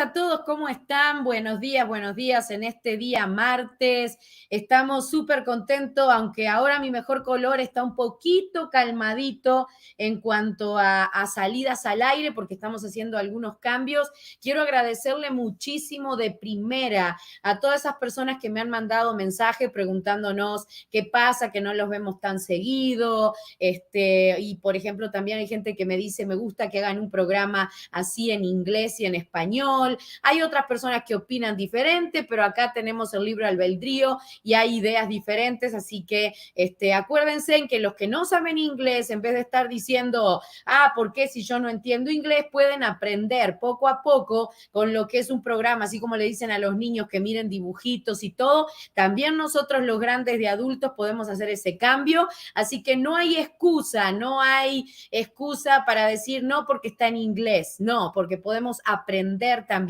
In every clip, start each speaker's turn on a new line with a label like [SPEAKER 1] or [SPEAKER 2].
[SPEAKER 1] a todos, ¿cómo están? Buenos días en este día martes. Estamos súper contentos, aunque ahora mi mejor color está un poquito calmadito en cuanto a salidas al aire, porque estamos haciendo algunos cambios. Quiero agradecerle muchísimo de primera a todas esas personas que me han mandado mensajes preguntándonos qué pasa, que no los vemos tan seguido. Y por ejemplo, también hay gente que me dice, me gusta que hagan un programa así en inglés y en español. Hay otras personas que opinan diferente, pero acá tenemos el libre albedrío y hay ideas diferentes, así que acuérdense en que los que no saben inglés, en vez de estar diciendo, ¿por qué si yo no entiendo inglés? Pueden aprender poco a poco con lo que es un programa, así como le dicen a los niños que miren dibujitos y todo, también nosotros los grandes de adultos podemos hacer ese cambio, así que no hay excusa para decir no porque está en inglés, no, porque podemos aprender también.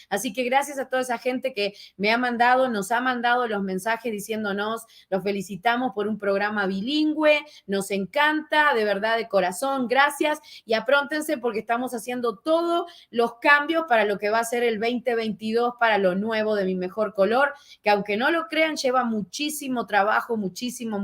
[SPEAKER 1] Así que gracias a toda esa gente que nos ha mandado los mensajes diciéndonos, los felicitamos por un programa bilingüe, nos encanta, de verdad, de corazón, gracias, y apróntense porque estamos haciendo todos los cambios para lo que va a ser el 2022, para lo nuevo de Mi Mejor Color, que aunque no lo crean, lleva muchísimo trabajo, muchísimo,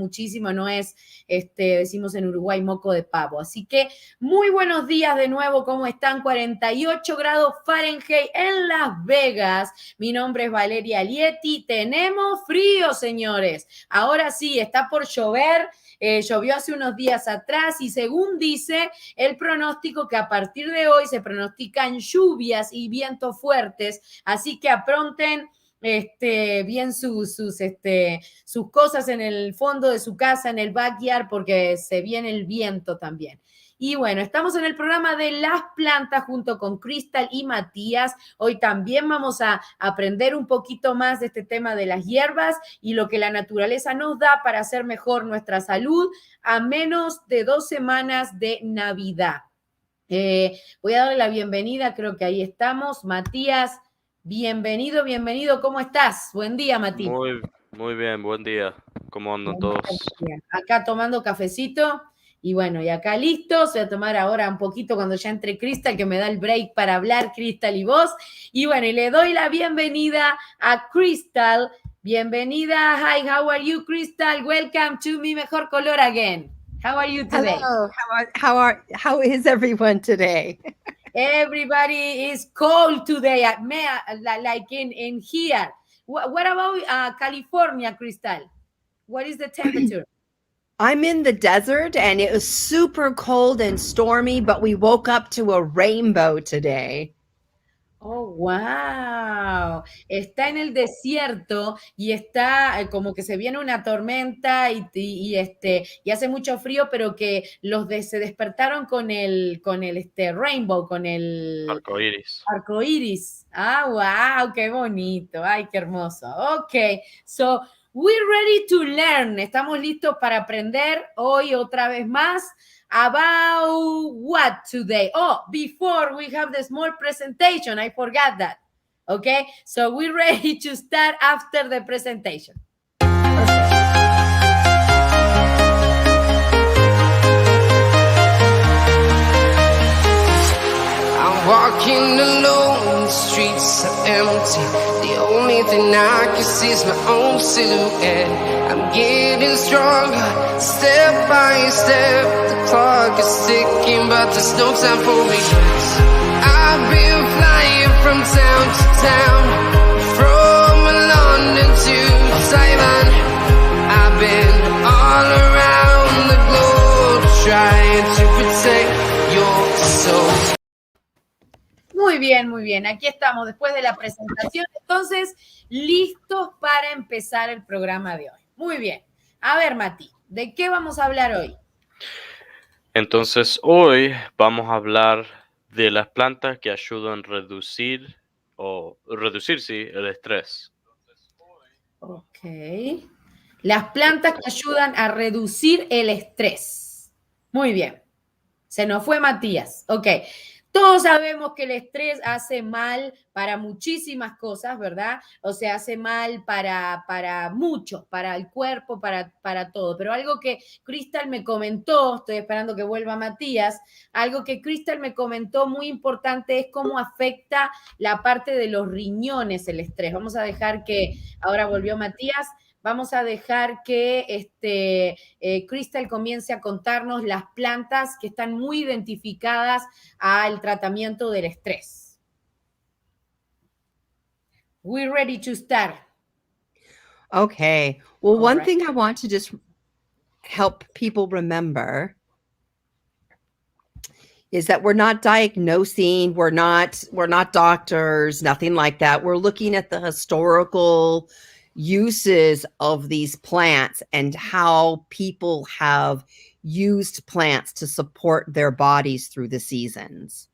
[SPEAKER 1] no es, decimos en Uruguay, moco de pavo. Así que muy buenos días de nuevo, ¿cómo están? 48 grados Fahrenheit en Las Vegas. Mi nombre es Valeria Lietti. Tenemos frío, señores. Ahora sí, está por llover. Llovió hace unos días atrás y según dice el pronóstico que a partir de hoy se pronostican lluvias y vientos fuertes. Así que apronten bien sus cosas en el fondo de su casa, en el backyard, porque se viene el viento también. Y bueno, estamos en el programa de las plantas junto con Crystal y Matías. Hoy también vamos a aprender un poquito más de este tema de las hierbas y lo que la naturaleza nos da para hacer mejor nuestra salud a menos de 2 semanas de Navidad. Voy a darle la bienvenida, creo que ahí estamos. Matías, bienvenido, ¿cómo estás? Buen día, Matías.
[SPEAKER 2] Muy bien, buen día. ¿Cómo andan todos?
[SPEAKER 1] Acá tomando cafecito. Y bueno, y acá listos, voy a tomar ahora un poquito cuando ya entre Crystal, que me da el break para hablar, Crystal y vos. Y bueno, y le doy la bienvenida a Crystal. Bienvenida. Hi, how are you, Crystal? Welcome to Mi Mejor Color again. How are you today?
[SPEAKER 3] Hello. How is everyone today?
[SPEAKER 1] Everybody is cold today, like in here. What about California, Crystal? What is the temperature?
[SPEAKER 3] I'm in the desert and it was super cold and stormy, but we woke up to a rainbow today.
[SPEAKER 1] Oh, wow. Está en el desierto y está como que se viene una tormenta y hace mucho frío, pero que se despertaron con el rainbow, con el arcoíris. Wow, qué bonito. Ay, qué hermoso. Ok, so we're ready to learn. Estamos listos para aprender hoy otra vez más. About what today? Oh, before we have the small presentation, I forgot that. Okay, so we're ready to start after the presentation.
[SPEAKER 4] I'm walking alone, the streets are empty. The only thing I can see is my own silhouette. I'm getting stronger, step by step. The clock is ticking, but there's no time for regrets. I've been flying from town to town, from London to Taiwan. I've been all around the globe, trying to protect your soul.
[SPEAKER 1] Muy bien. Aquí estamos después de la presentación. Entonces, listos para empezar el programa de hoy. Muy bien. A ver, Mati, ¿de qué vamos a hablar hoy?
[SPEAKER 2] Entonces, hoy vamos a hablar de las plantas que ayudan a reducir el estrés.
[SPEAKER 1] Ok. Las plantas que ayudan a reducir el estrés. Muy bien. Se nos fue Matías. Ok. Todos sabemos que el estrés hace mal para muchísimas cosas, ¿verdad? O sea, hace mal para mucho, para el cuerpo, para todo. Pero algo que Crystal me comentó, estoy esperando que vuelva Matías, algo que Crystal me comentó muy importante es cómo afecta la parte de los riñones el estrés. Vamos a dejar que, ahora volvió Matías, vamos a dejar que Crystal comience a contarnos las plantas que están muy identificadas al tratamiento del estrés. We're ready to start.
[SPEAKER 3] Okay. Well,
[SPEAKER 1] All
[SPEAKER 3] one
[SPEAKER 1] right.
[SPEAKER 3] thing I want to just help people remember is that we're not diagnosing, we're not doctors, nothing like that. We're looking at the historical uses of these plants and how people have used plants to support their bodies through the seasons.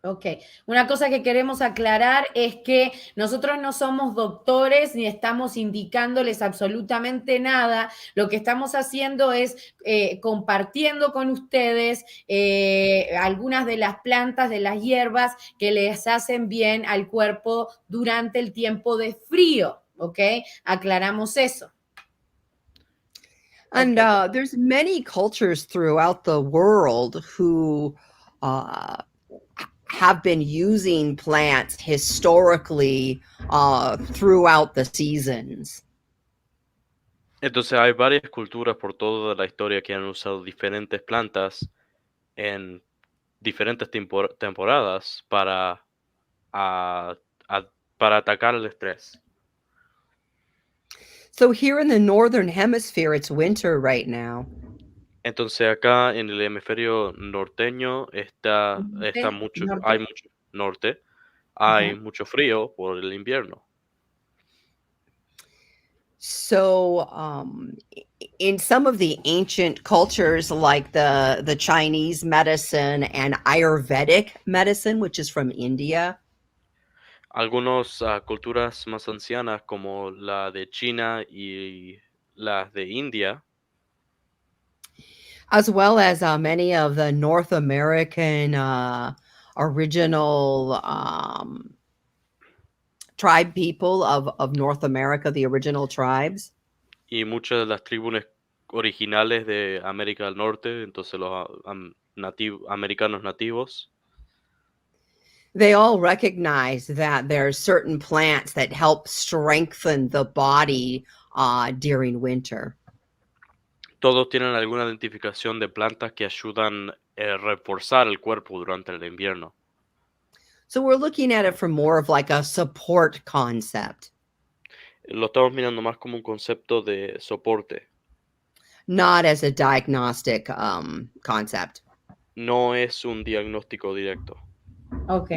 [SPEAKER 1] Ok, una cosa que queremos aclarar es que nosotros no somos doctores ni estamos indicándoles absolutamente nada. Lo que estamos haciendo es compartiendo con ustedes algunas de las plantas, de las hierbas que les hacen bien al cuerpo durante el tiempo de frío. ¿Ok? Aclaramos eso.
[SPEAKER 3] And
[SPEAKER 1] Okay.
[SPEAKER 3] there's many cultures throughout the world who have been using plants historically throughout the seasons.
[SPEAKER 2] Entonces hay varias culturas por toda la historia que han usado diferentes plantas en diferentes temporadas a- para atacar el estrés.
[SPEAKER 3] So here in the northern hemisphere, it's winter right now.
[SPEAKER 2] Entonces acá en el hemisferio norteño hay mucho norte, hay
[SPEAKER 1] Ajá.
[SPEAKER 2] mucho frío por el invierno.
[SPEAKER 3] So in some of the ancient cultures, like the Chinese medicine and Ayurvedic medicine, which is from India,
[SPEAKER 2] Algunas culturas más ancianas como la de China y las de India,
[SPEAKER 3] as well as many of the North American original tribe people of North America, the original tribes,
[SPEAKER 2] y muchas de las tribus originales de América del Norte, entonces los americanos nativos,
[SPEAKER 3] they all recognize that there are certain plants that help strengthen the body during winter.
[SPEAKER 2] todos tienen alguna identificación de plantas que ayudan a reforzar el cuerpo durante el invierno.
[SPEAKER 3] So we're looking at it from more of like a support concept,
[SPEAKER 2] Lo estamos mirando más como un concepto de soporte.
[SPEAKER 3] not as a diagnostic concept.
[SPEAKER 2] No es un diagnóstico directo.
[SPEAKER 1] Ok.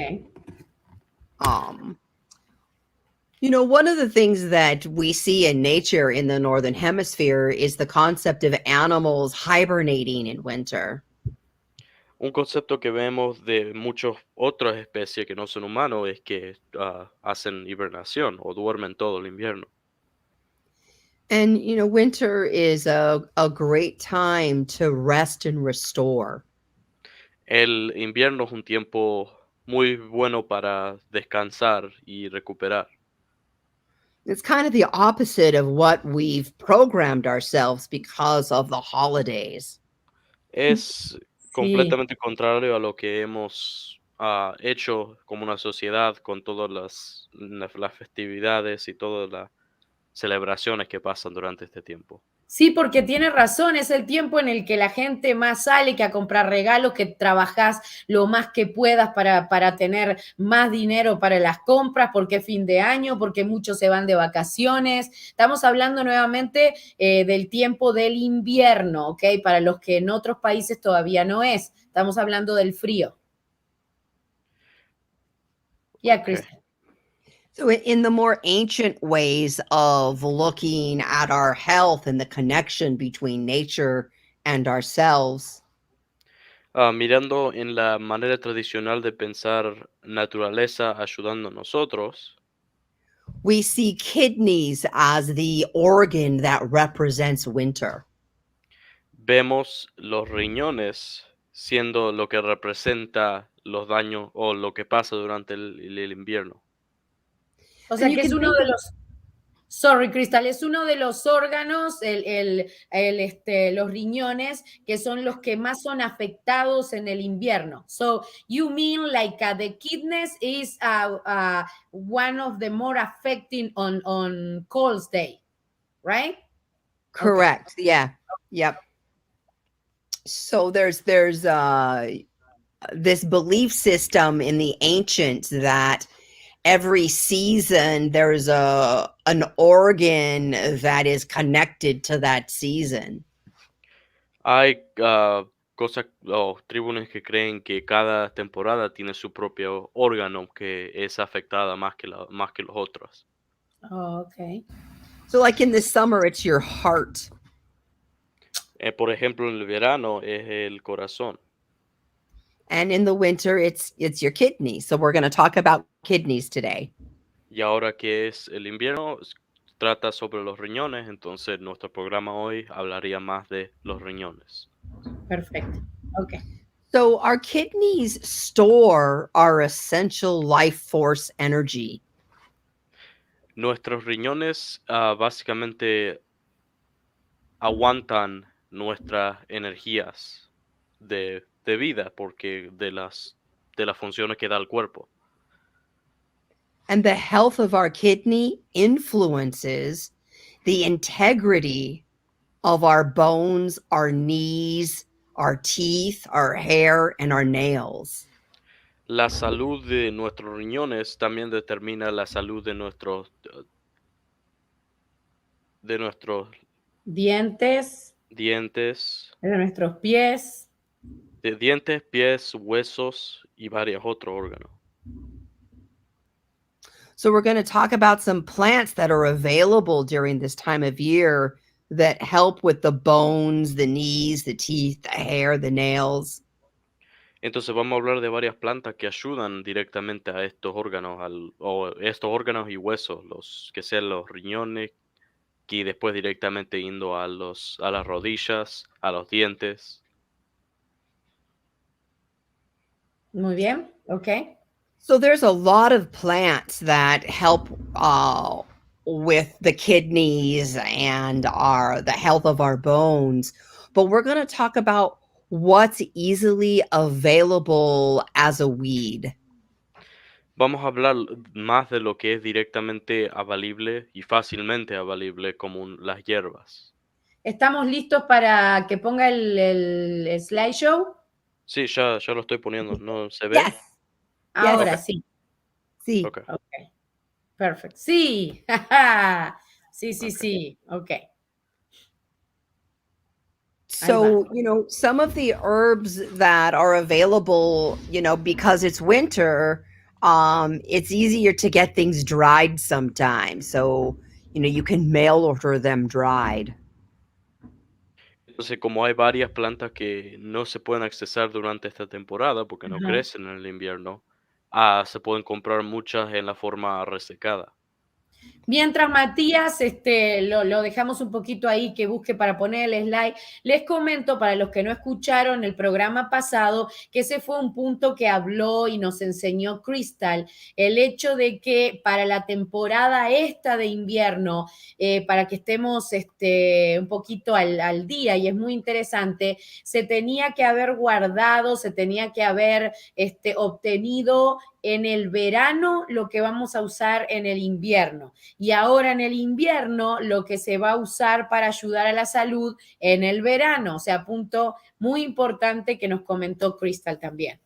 [SPEAKER 3] One of the things that we see in nature in the Northern Hemisphere is the concept of animals hibernating in winter.
[SPEAKER 2] Un concepto que vemos de muchas otras especies que no son humanos es que hacen hibernación o duermen todo el invierno.
[SPEAKER 3] And, winter is a great time to rest and restore.
[SPEAKER 2] El invierno es un tiempo muy bueno para descansar y recuperar.
[SPEAKER 3] It's kind of the opposite of what we've programmed ourselves because of the holidays.
[SPEAKER 2] Es
[SPEAKER 1] Sí.
[SPEAKER 2] completamente contrario a lo que hemos hecho como una sociedad con todas las festividades y todas las celebraciones que pasan durante este tiempo.
[SPEAKER 1] Sí, porque tiene razón, es el tiempo en el que la gente más sale que a comprar regalos, que trabajás lo más que puedas para tener más dinero para las compras, porque es fin de año, porque muchos se van de vacaciones. Estamos hablando nuevamente del tiempo del invierno, ¿ok? Para los que en otros países todavía no es. Estamos hablando del frío. Yeah,
[SPEAKER 2] Ok.
[SPEAKER 1] Chris.
[SPEAKER 3] So in the more ancient ways of looking at our health and the connection between nature and ourselves,
[SPEAKER 2] Mirando en la manera tradicional de pensar naturaleza ayudando a nosotros,
[SPEAKER 3] we see kidneys as the organ that represents winter.
[SPEAKER 2] vemos los riñones siendo lo que representa los daños o lo que pasa durante el invierno.
[SPEAKER 1] O sea
[SPEAKER 3] And you
[SPEAKER 1] que es
[SPEAKER 3] can
[SPEAKER 1] uno
[SPEAKER 3] think
[SPEAKER 1] de
[SPEAKER 3] of-
[SPEAKER 1] los, sorry, Crystal, es uno de los órganos, los riñones, que son los que más son afectados en el invierno. So you mean like the kidneys is one of the more affecting on cold day, right?
[SPEAKER 3] correct. Yeah. Yep. So there's this belief system in the ancients that every season there's an organ that is connected to that season.
[SPEAKER 2] Hay cosas o tribus que creen que cada temporada tiene su propio órgano que es afectada más que los otros.
[SPEAKER 1] Oh, okay.
[SPEAKER 3] So like in the summer it's your heart.
[SPEAKER 2] Por ejemplo, en el verano es el corazón.
[SPEAKER 3] And in the winter it's your kidney. So we're going to talk about kidneys today.
[SPEAKER 2] Y ahora que es el invierno, trata sobre los riñones, entonces nuestro programa hoy hablaría más de los riñones.
[SPEAKER 1] Perfecto. Okay.
[SPEAKER 3] So our kidneys store our essential life force energy.
[SPEAKER 2] Nuestros riñones básicamente aguantan nuestras energías de vida, porque de las funciones que da el cuerpo.
[SPEAKER 3] And the health of our kidney influences the integrity of our bones, our knees, our teeth, our hair, and our nails.
[SPEAKER 2] La salud de nuestros riñones también determina la salud de nuestros
[SPEAKER 1] Dientes,
[SPEAKER 2] dientes,
[SPEAKER 1] de nuestros pies.
[SPEAKER 2] pies, huesos y varios otros órganos.
[SPEAKER 3] So we're going to talk about some plants that are available during this time of year that help with the bones, the knees, the teeth, the hair, the nails.
[SPEAKER 2] Entonces vamos a hablar de varias plantas que ayudan directamente a estos órganos, estos órganos y huesos, los que sean los riñones, y después directamente yendo a las rodillas, a los dientes.
[SPEAKER 1] Muy bien. Okay.
[SPEAKER 3] So there's a lot of plants that help with the kidneys and the health of our bones, but we're going to talk about what's easily available as a weed.
[SPEAKER 2] Vamos a hablar más de lo que es directamente avalible y fácilmente avalible como las hierbas.
[SPEAKER 1] ¿Estamos listos para que ponga el slideshow?
[SPEAKER 2] Sí, ya lo estoy poniendo. ¿No se ve?
[SPEAKER 3] Yes.
[SPEAKER 1] Ahora
[SPEAKER 2] Ok.
[SPEAKER 1] sí.
[SPEAKER 3] Sí.
[SPEAKER 2] Ok.
[SPEAKER 1] Okay. Perfect. Sí. Sí. Okay.
[SPEAKER 3] So, some of the herbs that are available, because it's winter, it's easier to get things dried sometimes. So, you can mail order them dried.
[SPEAKER 2] Entonces, como hay varias plantas que no se pueden accesar durante esta temporada porque no
[SPEAKER 1] Ajá.
[SPEAKER 2] crecen en el invierno, se pueden comprar muchas en la forma resecada.
[SPEAKER 1] Mientras Matías, lo dejamos un poquito ahí que busque para poner el slide, les comento para los que no escucharon el programa pasado que ese fue un punto que habló y nos enseñó Crystal, el hecho de que para la temporada esta de invierno, para que estemos un poquito al día, y es muy interesante, se tenía que haber guardado, se tenía que haber obtenido en el verano lo que vamos a usar en el invierno. Y ahora en el invierno lo que se va a usar para ayudar a la salud en el verano. O sea, punto muy importante que nos comentó Crystal también.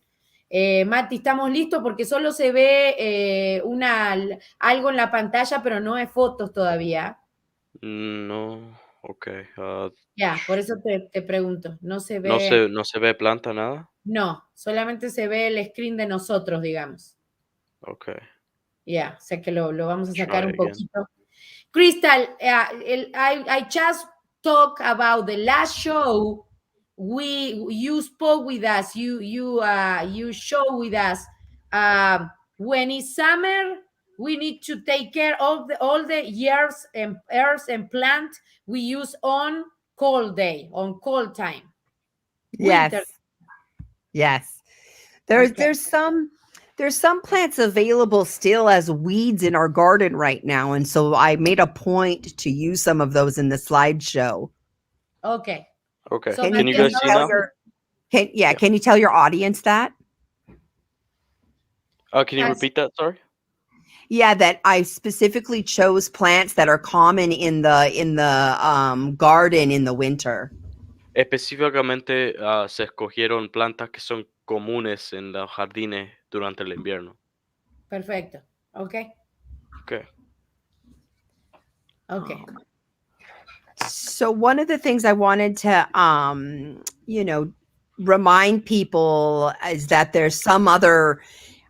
[SPEAKER 1] Mati, ¿estamos listos? Porque solo se ve algo en la pantalla, pero no hay fotos todavía.
[SPEAKER 2] No, ok.
[SPEAKER 1] Ya, por eso te pregunto. No se ve.
[SPEAKER 2] No se ve planta, nada.
[SPEAKER 1] No, solamente se ve el screen de nosotros, digamos.
[SPEAKER 2] Ok.
[SPEAKER 1] Ya, o sea que lo vamos a sacar
[SPEAKER 2] Try
[SPEAKER 1] un
[SPEAKER 2] again.
[SPEAKER 1] poquito. Crystal, I just talked about the last show. You spoke with us. You show with us. When it's summer, we need to take care of all the herbs and plants we use on cold day, on cold time.
[SPEAKER 3] Yes.
[SPEAKER 1] Winter.
[SPEAKER 3] Yes.
[SPEAKER 1] Okay.
[SPEAKER 3] There's some plants available still as weeds in our garden right now, and so I made a point to use some of those in the slideshow.
[SPEAKER 1] Okay.
[SPEAKER 2] Okay.
[SPEAKER 1] So
[SPEAKER 2] Can you
[SPEAKER 1] Matías,
[SPEAKER 2] guys see
[SPEAKER 1] ahora
[SPEAKER 2] now?
[SPEAKER 1] sí.
[SPEAKER 3] Can you tell your audience that?
[SPEAKER 2] Can you
[SPEAKER 1] Yes.
[SPEAKER 2] repeat that? Sorry.
[SPEAKER 3] Yeah, that I specifically chose plants that are common in the garden in the winter.
[SPEAKER 2] Específicamente se escogieron plantas que son comunes en los jardines durante el invierno.
[SPEAKER 1] Perfecto. Okay.
[SPEAKER 2] Okay.
[SPEAKER 1] Okay.
[SPEAKER 3] So one of the things I wanted to remind people is that there's some other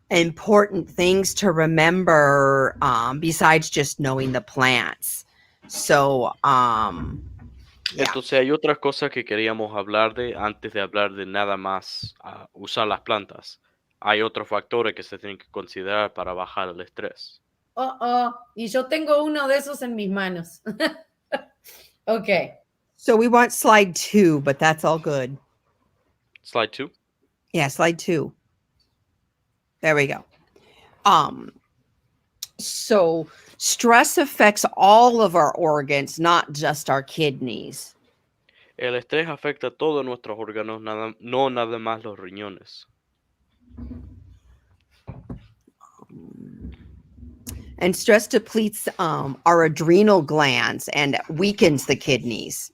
[SPEAKER 3] important things to remember besides just knowing the plants. So yeah.
[SPEAKER 2] Entonces hay otras cosas que queríamos hablar de antes de hablar de nada más usar las plantas. Hay otros factores que se tienen que considerar para bajar el estrés.
[SPEAKER 1] Y yo tengo uno de esos en mis manos. Okay.
[SPEAKER 3] So we want slide 2, but that's all good.
[SPEAKER 2] Slide 2.
[SPEAKER 3] Yeah, slide 2. There we go. So stress affects all of our organs, not just our kidneys.
[SPEAKER 2] El estrés afecta a todos nuestros órganos, no nada más los riñones.
[SPEAKER 3] And stress depletes our adrenal glands and weakens the kidneys.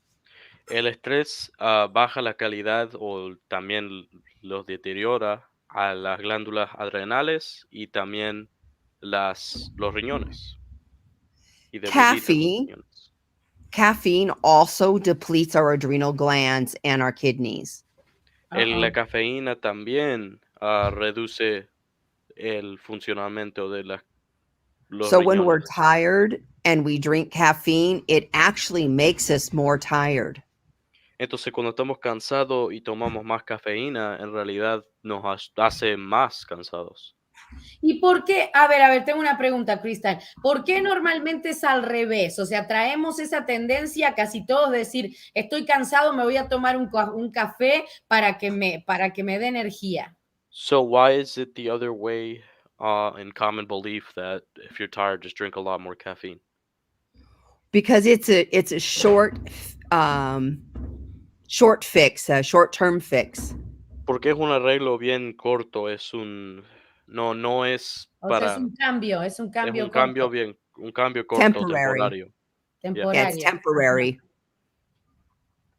[SPEAKER 2] El estrés baja la calidad o también los deteriora a las glándulas adrenales y también los riñones. Y debilita los riñones.
[SPEAKER 3] Caffeine also depletes our adrenal glands and our kidneys.
[SPEAKER 2] La cafeína también reduce el funcionamiento de los
[SPEAKER 3] So
[SPEAKER 2] riñones.
[SPEAKER 3] when we're tired and we drink caffeine, it actually makes us more tired.
[SPEAKER 2] Entonces, cuando estamos cansados y tomamos más cafeína, en realidad nos hace más cansados.
[SPEAKER 1] ¿Y por qué? A ver, tengo una pregunta, Cristal. ¿Por qué normalmente es al revés? O sea, traemos esa tendencia a casi todos decir, estoy cansado, me voy a tomar un café para que me dé energía.
[SPEAKER 2] So why is it the other way in common belief that if you're tired, just drink a lot more caffeine?
[SPEAKER 3] Because it's a short fix, a short-term fix.
[SPEAKER 2] Porque es un arreglo bien corto, no es
[SPEAKER 1] O sea, es
[SPEAKER 2] para,
[SPEAKER 1] un cambio
[SPEAKER 2] es un
[SPEAKER 1] corto.
[SPEAKER 2] cambio un cambio corto,
[SPEAKER 3] Temporary.
[SPEAKER 1] Temporario.
[SPEAKER 3] Yeah, it's temporary.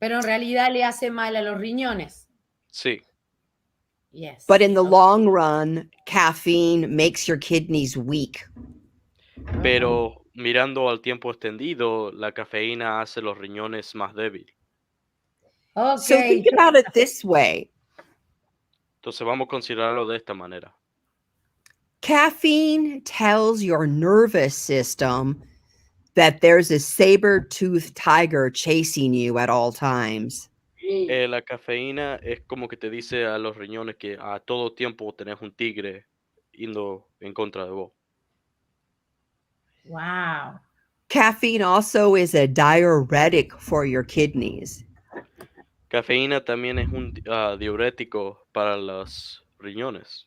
[SPEAKER 1] Pero en realidad le hace mal a los riñones.
[SPEAKER 2] Sí.
[SPEAKER 1] Yes.
[SPEAKER 3] But in the long run, caffeine makes your kidneys weak.
[SPEAKER 2] Pero mirando al tiempo extendido, la cafeína hace los riñones más débiles.
[SPEAKER 1] Okay.
[SPEAKER 3] So think about it this way.
[SPEAKER 2] Entonces vamos a considerarlo de esta manera.
[SPEAKER 3] Caffeine tells your nervous system that there's a saber-toothed tiger chasing you at all times.
[SPEAKER 2] La cafeína es como que te dice a los riñones que a todo tiempo tenés un tigre yendo en contra de vos.
[SPEAKER 1] Wow.
[SPEAKER 3] Caffeine also is a diuretic for your kidneys.
[SPEAKER 2] Cafeína también es un diurético para los riñones.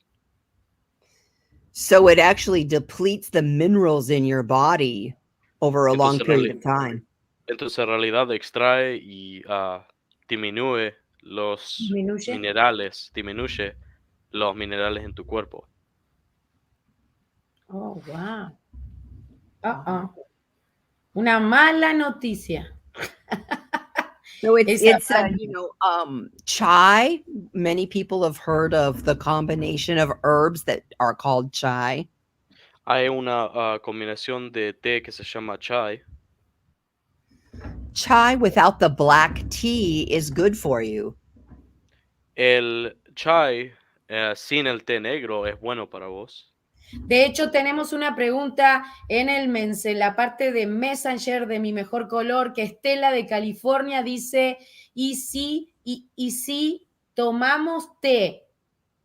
[SPEAKER 3] So it actually depletes the minerals in your body over a long period of time.
[SPEAKER 2] Entonces en realidad extrae y disminuye los minerales en tu cuerpo.
[SPEAKER 1] Oh, wow. Una mala noticia.
[SPEAKER 3] So it's chai. Many people have heard of the combination of herbs that are called chai.
[SPEAKER 2] Hay una combinación de té que se llama chai.
[SPEAKER 3] Chai without the black tea is good for you.
[SPEAKER 2] El chai sin el té negro es bueno para vos.
[SPEAKER 1] De hecho, tenemos una pregunta en la parte de Messenger de Mi Mejor Color, que Estela de California dice, ¿y si tomamos té,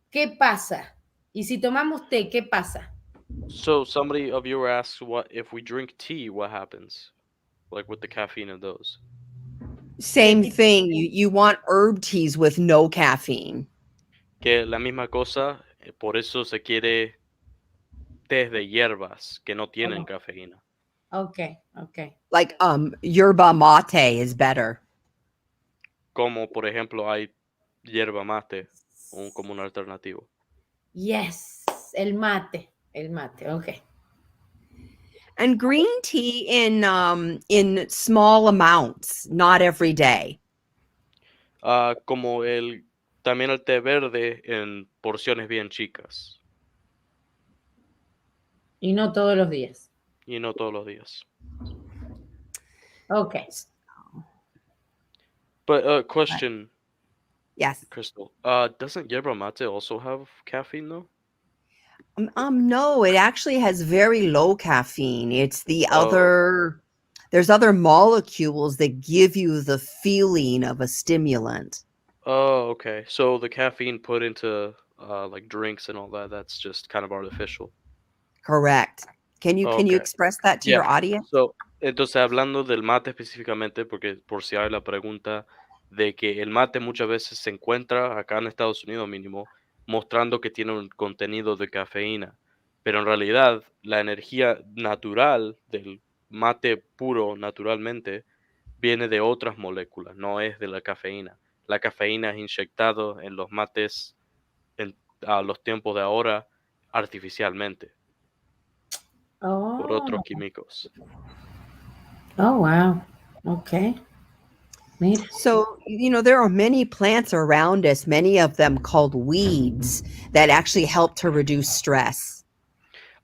[SPEAKER 1] qué pasa? ¿Y si tomamos té, qué pasa?
[SPEAKER 2] So somebody of you asks, what if we drink tea, what happens? Like with the caffeine of those.
[SPEAKER 3] Same thing. You want herb teas with no caffeine.
[SPEAKER 2] Que la misma cosa, por eso se quiere tés de hierbas que no tienen cafeína.
[SPEAKER 1] Okay.
[SPEAKER 3] Like yerba mate is better.
[SPEAKER 2] Como por ejemplo hay hierba mate, como un alternativo.
[SPEAKER 1] Yes, el mate, okay.
[SPEAKER 3] And green tea in small amounts, not every day.
[SPEAKER 2] Como también el té verde en porciones bien chicas
[SPEAKER 1] Y no todos los días.
[SPEAKER 2] y no todos los días.
[SPEAKER 1] Okay.
[SPEAKER 2] But question,
[SPEAKER 3] Yes.
[SPEAKER 2] Crystal, doesn't yerba mate also have caffeine though?
[SPEAKER 3] No, it actually has very low caffeine. It's the
[SPEAKER 2] Oh.
[SPEAKER 3] there's other molecules that give you the feeling of a stimulant.
[SPEAKER 2] Oh, okay. So the caffeine put into like drinks and all that, that's just kind of artificial.
[SPEAKER 3] Correct. Can you
[SPEAKER 2] Okay.
[SPEAKER 3] express that to
[SPEAKER 2] Yeah.
[SPEAKER 3] your audience?
[SPEAKER 2] So, entonces hablando del mate específicamente, porque por si hay la pregunta de que el mate muchas veces se encuentra acá en Estados Unidos mínimo, mostrando que tiene un contenido de cafeína, pero en realidad la energía natural del mate puro naturalmente viene de otras moléculas, no es de la cafeína. La cafeína es inyectado en los mates a los tiempos de ahora artificialmente por otros químicos.
[SPEAKER 1] Oh, wow. Okay. Mira.
[SPEAKER 3] So, there are many plants around us, many of them called weeds, that actually help to reduce stress.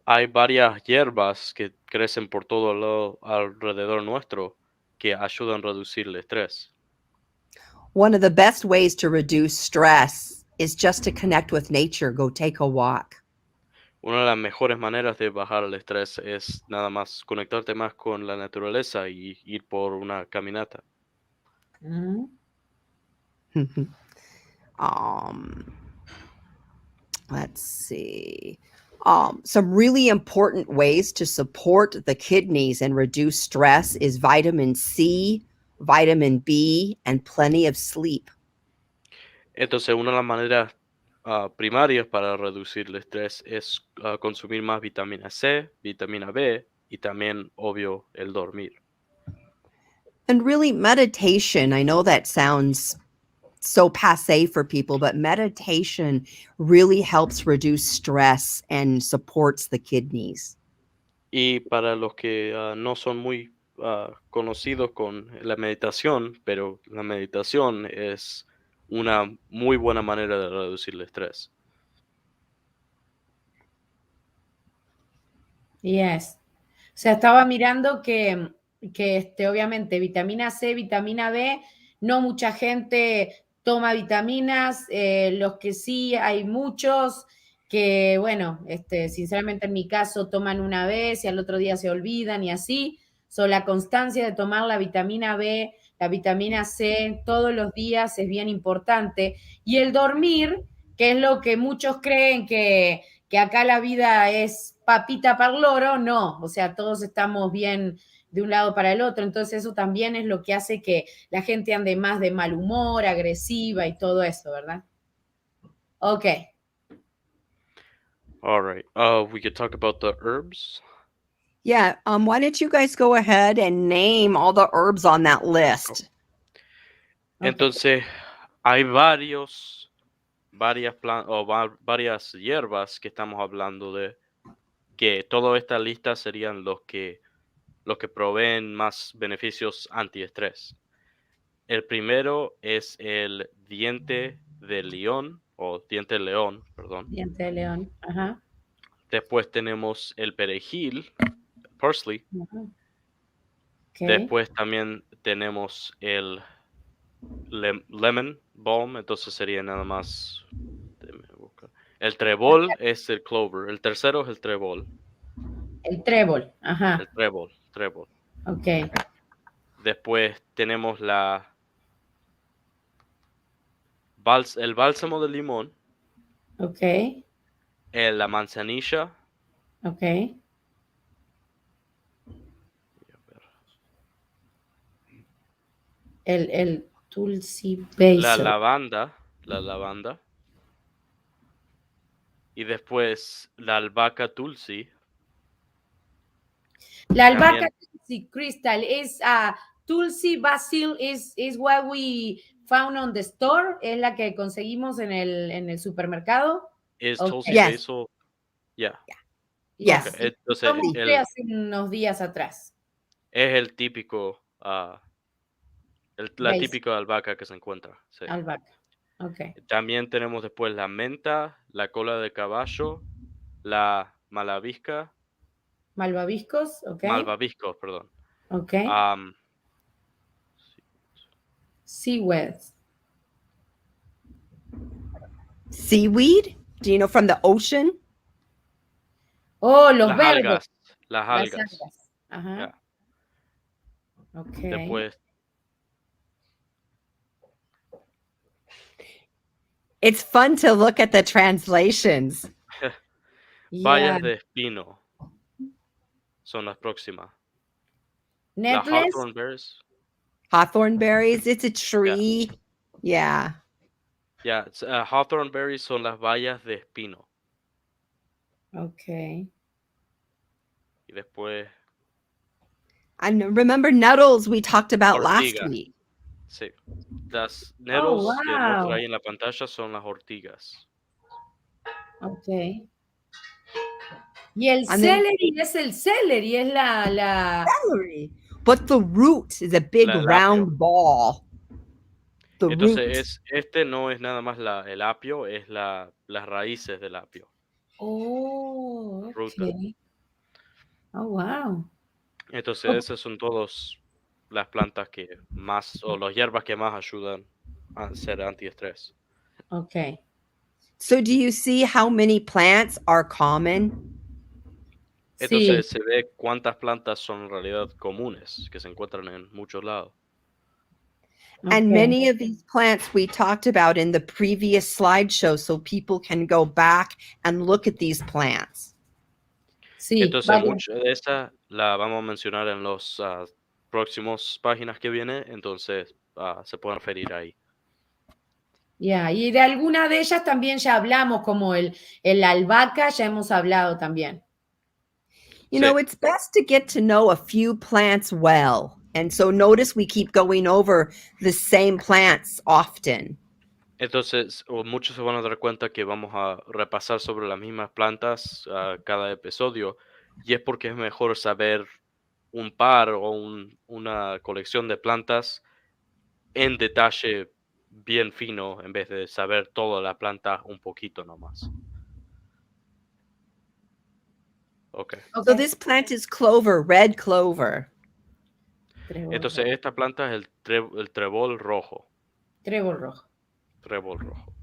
[SPEAKER 2] Hay varias hierbas que crecen por todo alrededor nuestro que ayudan a reducir el estrés.
[SPEAKER 3] One of the best ways to reduce stress is just to connect with nature, go take a walk.
[SPEAKER 2] Una de las mejores maneras de bajar el estrés es nada más conectarte más con la naturaleza y ir por una caminata.
[SPEAKER 1] Mm.
[SPEAKER 3] Let's see. Some really important ways to support the kidneys and reduce stress is vitamin C, vitamin B, and plenty of sleep.
[SPEAKER 2] Entonces, una de las maneras primarias para reducir el estrés es consumir más vitamina C, vitamina B y también, obvio, el dormir.
[SPEAKER 3] And really, meditation, I know that sounds so passe for people, but meditation really helps reduce stress and supports the kidneys.
[SPEAKER 2] Y para los que no son muy conocidos con la meditación, pero la meditación es una muy buena manera de reducir el estrés.
[SPEAKER 1] Yes. O sea, estaba mirando que obviamente vitamina C, vitamina B, no mucha gente toma vitaminas, los que sí hay muchos que, bueno, sinceramente en mi caso toman una vez y al otro día se olvidan y así. La constancia de tomar la vitamina B, la vitamina C todos los días es bien importante. Y el dormir, que es lo que muchos creen que acá la vida es papita para el loro, no, o sea, todos estamos bien de un lado para el otro, entonces eso también es lo que hace que la gente ande más de mal humor, agresiva y todo eso, ¿verdad? Ok.
[SPEAKER 2] All right. We could talk about the herbs.
[SPEAKER 3] Yeah, why don't you guys go ahead and name all the herbs on that list?
[SPEAKER 2] Entonces, hay varias varias hierbas que estamos hablando de que toda esta lista serían los que proveen más beneficios antiestrés. El primero es el diente de león, o diente de león, perdón.
[SPEAKER 1] Diente de león, ajá.
[SPEAKER 2] Después tenemos el perejil, parsley.
[SPEAKER 1] Ajá. Okay.
[SPEAKER 2] Después también tenemos el lemon balm, entonces sería nada más. El trébol es el clover, el tercero es el trébol.
[SPEAKER 1] El trébol, ajá.
[SPEAKER 2] El trébol.
[SPEAKER 1] Ok.
[SPEAKER 2] Después tenemos el bálsamo de limón.
[SPEAKER 1] Ok.
[SPEAKER 2] La manzanilla.
[SPEAKER 1] Ok. El tulsi basil.
[SPEAKER 2] La lavanda. Y después la albahaca tulsi.
[SPEAKER 1] La albahaca
[SPEAKER 2] También.
[SPEAKER 1] Tulsi Crystal is Tulsi Basil is what we found on the store, es la que conseguimos en el supermercado.
[SPEAKER 2] Is
[SPEAKER 1] Okay.
[SPEAKER 2] Tulsi
[SPEAKER 3] Yes.
[SPEAKER 2] Basil? Yeah.
[SPEAKER 3] Yes.
[SPEAKER 2] Okay. Entonces,
[SPEAKER 1] Lo mostré hace unos días atrás.
[SPEAKER 2] es el típico, la
[SPEAKER 1] Basil.
[SPEAKER 2] típica albahaca que se encuentra. Sí.
[SPEAKER 1] Albahaca. Okay.
[SPEAKER 2] También tenemos después la menta, la cola de caballo, la malvaviscos,
[SPEAKER 1] Okay.
[SPEAKER 2] malvaviscos, perdón.
[SPEAKER 1] Okay. Seaweed.
[SPEAKER 3] Seaweed? Do you know from the ocean?
[SPEAKER 1] Oh, los
[SPEAKER 2] Las
[SPEAKER 1] verdes.
[SPEAKER 2] algas. Las
[SPEAKER 1] Las
[SPEAKER 2] algas.
[SPEAKER 1] algas. Ajá.
[SPEAKER 2] Ya.
[SPEAKER 1] Okay.
[SPEAKER 2] Después,
[SPEAKER 3] It's fun to look at the translations.
[SPEAKER 2] bayas de espino son las próximas. Las
[SPEAKER 1] Necklace.
[SPEAKER 2] hawthorn berries.
[SPEAKER 3] Hawthorn berries, it's a tree. Yeah.
[SPEAKER 2] Ya, hawthorn berries son las bayas de espino.
[SPEAKER 1] Okay.
[SPEAKER 2] Y después,
[SPEAKER 3] And remember nettles we talked about last
[SPEAKER 2] Ortiga.
[SPEAKER 3] week.
[SPEAKER 2] sí. Las nettles que
[SPEAKER 1] wow.
[SPEAKER 2] muestra ahí en la pantalla son las ortigas.
[SPEAKER 1] Okay. Y el
[SPEAKER 3] And then-
[SPEAKER 1] celery es el celery, es la
[SPEAKER 3] Celery. But the root is a big
[SPEAKER 2] La- el
[SPEAKER 3] round ball. The root.
[SPEAKER 2] Entonces, este no es nada más el apio, es las raíces del apio.
[SPEAKER 1] Oh,
[SPEAKER 2] Ruta.
[SPEAKER 1] okay. Oh, wow.
[SPEAKER 2] Entonces, esas son todas las plantas que más, o las hierbas que más ayudan a ser antiestrés.
[SPEAKER 1] Okay.
[SPEAKER 3] So do you see how many plants are common?
[SPEAKER 2] Entonces,
[SPEAKER 1] Sí.
[SPEAKER 2] se ve cuántas plantas son en realidad comunes, que se encuentran en muchos lados.
[SPEAKER 3] And
[SPEAKER 1] Okay.
[SPEAKER 3] many of these plants we talked about in the previous slideshow, so people can go back and look at these plants.
[SPEAKER 1] Sí,
[SPEAKER 2] Entonces,
[SPEAKER 1] vaya.
[SPEAKER 2] muchas de estas la vamos a mencionar en los próximos páginas que viene, entonces se pueden referir ahí.
[SPEAKER 1] Ya, y de alguna de ellas también ya hablamos, como el albahaca, ya hemos hablado también.
[SPEAKER 3] You
[SPEAKER 2] Sí.
[SPEAKER 3] know, it's best to get to know a few plants well. And so notice we keep going over the same plants often.
[SPEAKER 2] Entonces, muchos se van a dar cuenta que vamos a repasar sobre las mismas plantas cada episodio, y es porque es mejor saber un par o una colección de plantas en detalle bien fino en vez de saber toda la planta un poquito nomás. Okay.
[SPEAKER 3] So this plant is clover, red clover.
[SPEAKER 2] Entonces, esta planta es el trébol rojo.
[SPEAKER 1] Trébol rojo.
[SPEAKER 2] Trébol rojo.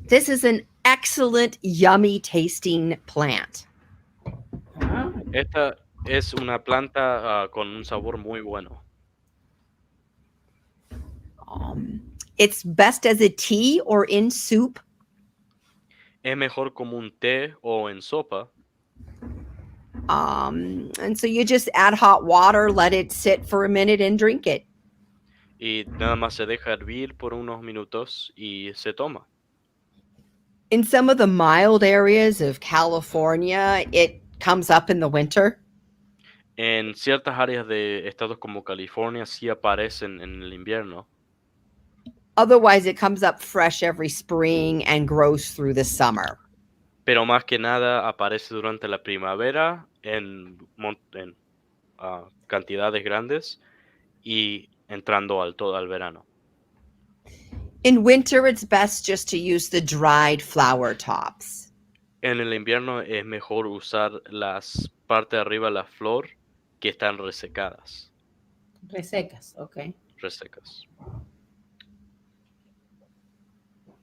[SPEAKER 3] This is an excellent, yummy tasting plant.
[SPEAKER 1] Ah,
[SPEAKER 2] Esta es una planta con un sabor muy bueno.
[SPEAKER 3] It's best as a tea or in soup.
[SPEAKER 2] Es mejor como un té o en sopa.
[SPEAKER 3] And so you just add hot water, let it sit for a minute, and drink it.
[SPEAKER 2] Y nada más se deja hervir por unos minutos y se toma.
[SPEAKER 3] In some of the mild areas of California, it comes up in the winter.
[SPEAKER 2] En ciertas áreas de estados como California sí aparecen en el invierno,
[SPEAKER 3] Otherwise, it comes up fresh every spring and grows through the summer.
[SPEAKER 2] pero más que nada aparece durante la primavera en cantidades grandes y entrando al verano.
[SPEAKER 3] In winter, it's best just to use the dried flower tops.
[SPEAKER 2] En el invierno es mejor usar las partes de arriba de la flor que están resecadas.
[SPEAKER 1] resecas, ok.
[SPEAKER 2] Resecas.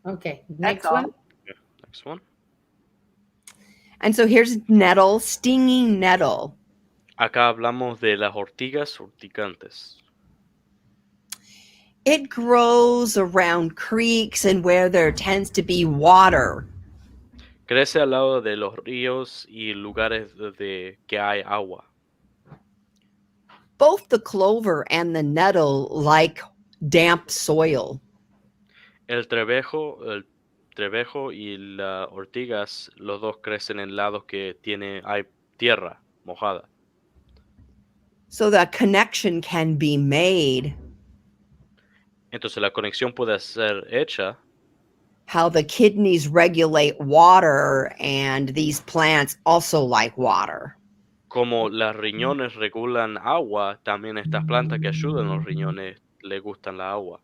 [SPEAKER 1] Ok,
[SPEAKER 3] That's
[SPEAKER 1] next
[SPEAKER 3] all.
[SPEAKER 1] one.
[SPEAKER 2] Yeah, next one.
[SPEAKER 3] And so here's nettle, stinging nettle.
[SPEAKER 2] Acá hablamos de las ortigas urticantes.
[SPEAKER 3] It grows around creeks and where there tends to be water.
[SPEAKER 2] Crece al lado de los ríos y lugares que hay agua.
[SPEAKER 3] Both the clover and the nettle like damp soil.
[SPEAKER 2] El trebejo trebejo y la ortigas, los dos crecen en lados que hay tierra mojada.
[SPEAKER 3] So that connection can be made.
[SPEAKER 2] Entonces la conexión puede ser hecha,
[SPEAKER 3] How the kidneys regulate water, and these plants also like water.
[SPEAKER 2] como las riñones regulan agua, también estas plantas que ayudan a los riñones le gustan la agua.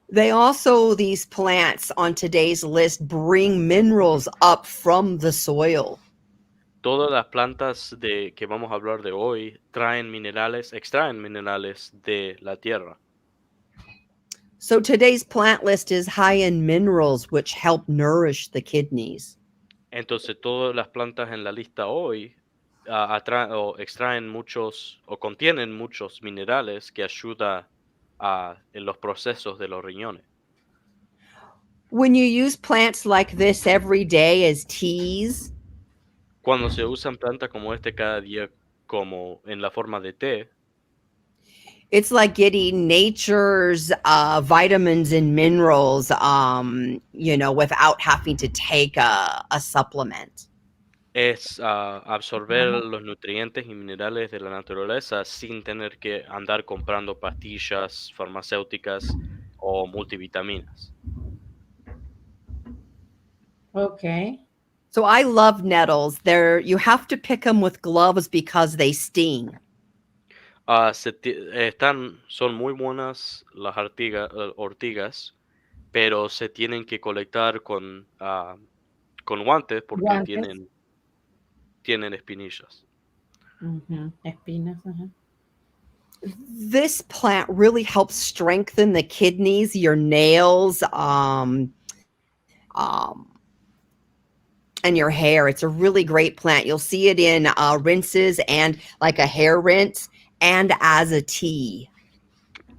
[SPEAKER 3] These plants on today's list bring minerals up from the soil.
[SPEAKER 2] Todas las plantas que vamos a hablar de hoy extraen minerales de la tierra.
[SPEAKER 3] So today's plant list is high in minerals which help nourish the kidneys.
[SPEAKER 2] Entonces todas las plantas en la lista hoy extraen muchos o contienen muchos minerales que ayudan en los procesos de los riñones.
[SPEAKER 3] When you use plants like this every day as teas,
[SPEAKER 2] Cuando se usan plantas como este cada día como en la forma de té,
[SPEAKER 3] it's like getting nature's vitamins and minerals, without having to take a supplement.
[SPEAKER 2] es absorber los nutrientes y minerales de la naturaleza sin tener que andar comprando pastillas farmacéuticas o multivitaminas.
[SPEAKER 1] Ok.
[SPEAKER 3] So I love nettles. You have to pick them with gloves because they sting.
[SPEAKER 2] Son muy buenas las ortigas, pero se tienen que colectar con guantes porque
[SPEAKER 1] Guantes.
[SPEAKER 2] tienen espinillas.
[SPEAKER 1] Ujú, espinas. Ajá.
[SPEAKER 3] This plant really helps strengthen the kidneys, your nails, and your hair. It's a really great plant. You'll see it in rinses and like a hair rinse and as a tea.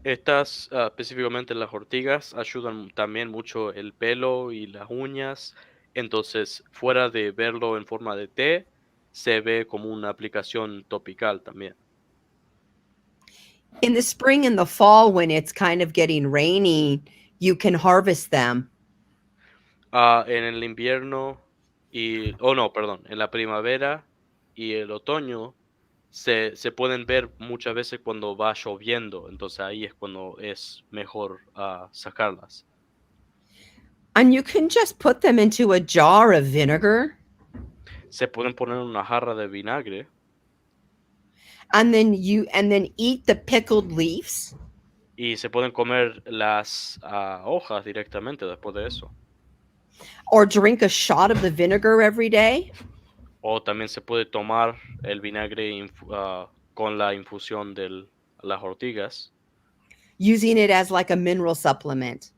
[SPEAKER 2] Estas, específicamente las ortigas, ayudan también mucho el pelo y las uñas. Entonces, fuera de verlo en forma de té, se ve como una aplicación topical también.
[SPEAKER 3] In the spring and the fall, when it's kind of getting rainy, you can harvest them.
[SPEAKER 2] En el invierno en la primavera y el otoño se pueden ver muchas veces cuando va lloviendo. Entonces ahí es cuando es mejor sacarlas.
[SPEAKER 3] And you can just put them into a jar of vinegar.
[SPEAKER 2] Se pueden poner en una jarra de vinagre.
[SPEAKER 3] And then eat the pickled leaves.
[SPEAKER 2] Y se pueden comer las hojas directamente después de eso.
[SPEAKER 3] Or drink a shot of the vinegar every day.
[SPEAKER 2] O también se puede tomar el vinagre con la infusión de las ortigas.
[SPEAKER 3] Using it as like a mineral supplement.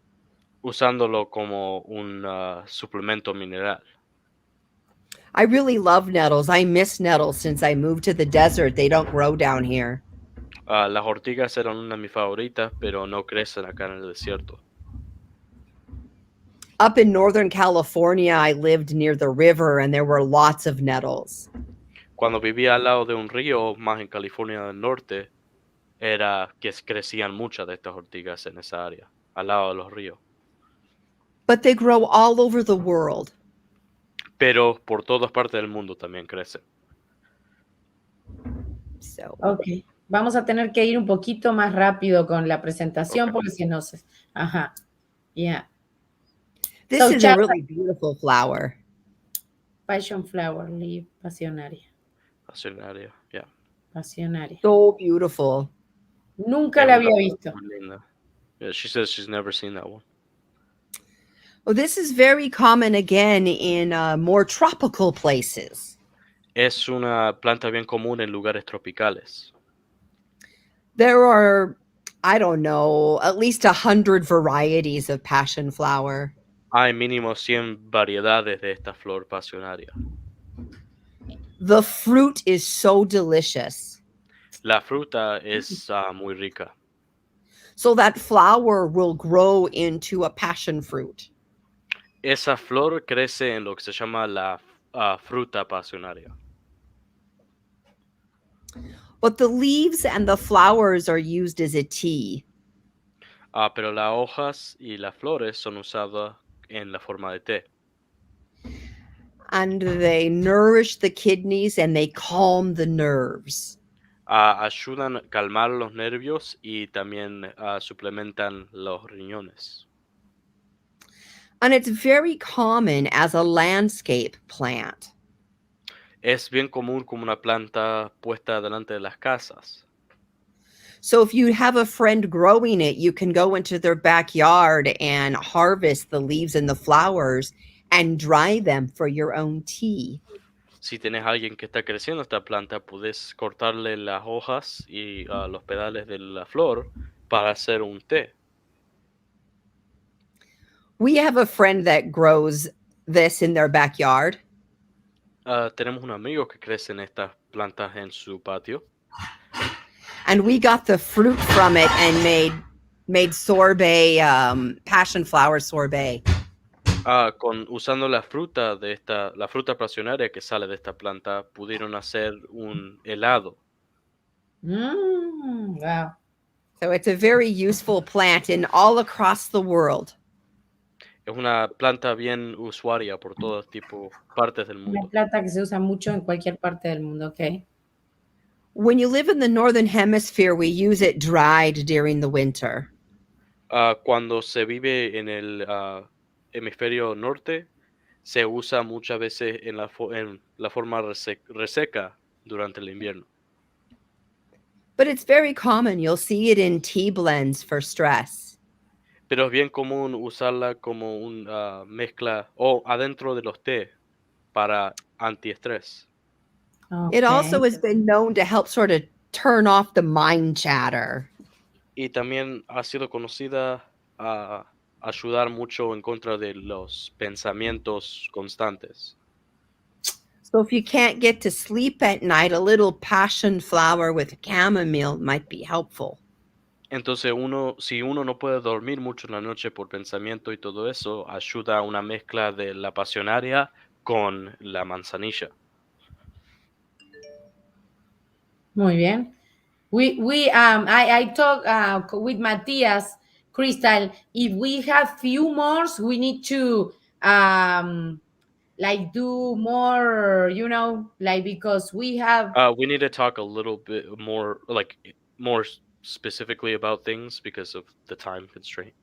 [SPEAKER 2] Usándolo como un suplemento mineral.
[SPEAKER 3] I really love nettles. I miss nettles since I moved to the desert. They don't grow down here.
[SPEAKER 2] Las ortigas eran una de mis favoritas, pero no crecen acá en el desierto.
[SPEAKER 3] Up in Northern California, I lived near the river and there were lots of nettles.
[SPEAKER 2] Cuando vivía al lado de un río, más en California del Norte, era que crecían muchas de estas ortigas en esa área, al lado de los ríos.
[SPEAKER 3] But they grow all over the world.
[SPEAKER 2] Pero por todas partes del mundo también crecen.
[SPEAKER 3] So,
[SPEAKER 1] Ok. Vamos a tener que ir un poquito más rápido con la presentación
[SPEAKER 2] Ok.
[SPEAKER 1] porque si no se... Ajá. Yeah.
[SPEAKER 3] this
[SPEAKER 1] So,
[SPEAKER 3] is a really beautiful flower.
[SPEAKER 1] Passion flower, leaf, pasionaria.
[SPEAKER 2] Pasionaria, yeah.
[SPEAKER 1] Pasionaria.
[SPEAKER 3] So beautiful.
[SPEAKER 1] Nunca la había visto.
[SPEAKER 2] Muy linda. Yeah, she says she's never seen that one.
[SPEAKER 3] Well, this is very common again in more tropical places.
[SPEAKER 2] Es una planta bien común en lugares tropicales.
[SPEAKER 3] There are, I don't know, at least 100 varieties of passion flower.
[SPEAKER 2] Hay mínimo 100 variedades de esta flor pasionaria.
[SPEAKER 3] The fruit is so delicious.
[SPEAKER 2] La fruta es muy rica.
[SPEAKER 3] So that flower will grow into a passion fruit.
[SPEAKER 2] Esa flor crece en lo que se llama la fruta pasionaria.
[SPEAKER 3] But the leaves and the flowers are used as a tea.
[SPEAKER 2] Pero las hojas y las flores son usadas en la forma de té.
[SPEAKER 3] And they nourish the kidneys and they calm the nerves.
[SPEAKER 2] Ayudan a calmar los nervios y también suplementan los riñones.
[SPEAKER 3] And it's very common as a landscape plant.
[SPEAKER 2] Es bien común como una planta puesta delante de las casas.
[SPEAKER 3] So if you have a friend growing it, you can go into their backyard and harvest the leaves and the flowers and dry them for your own tea.
[SPEAKER 2] Si tienes a alguien que está creciendo esta planta, puedes cortarle las hojas y los pedales de la flor para hacer un té.
[SPEAKER 3] We have a friend that grows this in their backyard.
[SPEAKER 2] Tenemos un amigo que crece en estas plantas en su patio.
[SPEAKER 3] And we got the fruit from it and made sorbet, passion flower sorbet.
[SPEAKER 2] Usando la fruta la fruta pasionaria que sale de esta planta, pudieron hacer un helado.
[SPEAKER 1] Wow.
[SPEAKER 3] So it's a very useful plant in all across the world.
[SPEAKER 2] Es una planta bien usuaria por todas partes del
[SPEAKER 1] Una
[SPEAKER 2] mundo.
[SPEAKER 1] planta que se usa mucho en cualquier parte del mundo, ¿ok?
[SPEAKER 3] When you live in the northern hemisphere, we use it dried during the winter.
[SPEAKER 2] Cuando se vive en el hemisferio norte, se usa muchas veces en la forma reseca durante el invierno.
[SPEAKER 3] But it's very common. You'll see it in tea blends for stress.
[SPEAKER 2] Pero es bien común usarla como una mezcla o adentro de los té para antiestrés.
[SPEAKER 3] It also
[SPEAKER 1] Okay.
[SPEAKER 3] has been known to help sort of turn off the mind chatter.
[SPEAKER 2] Y también ha sido conocida a ayudar mucho en contra de los pensamientos constantes.
[SPEAKER 3] So if you can't get to sleep at night, a little passion flower with chamomile might be helpful.
[SPEAKER 2] Entonces si uno no puede dormir mucho en la noche por pensamiento y todo eso, ayuda a una mezcla de la pasionaria con la manzanilla.
[SPEAKER 1] Muy bien. I talk with Matías, Crystal. If we have few more, we need to like do more, like because we have.
[SPEAKER 2] We need to talk a little bit more, like more specifically about things because of the time constraint.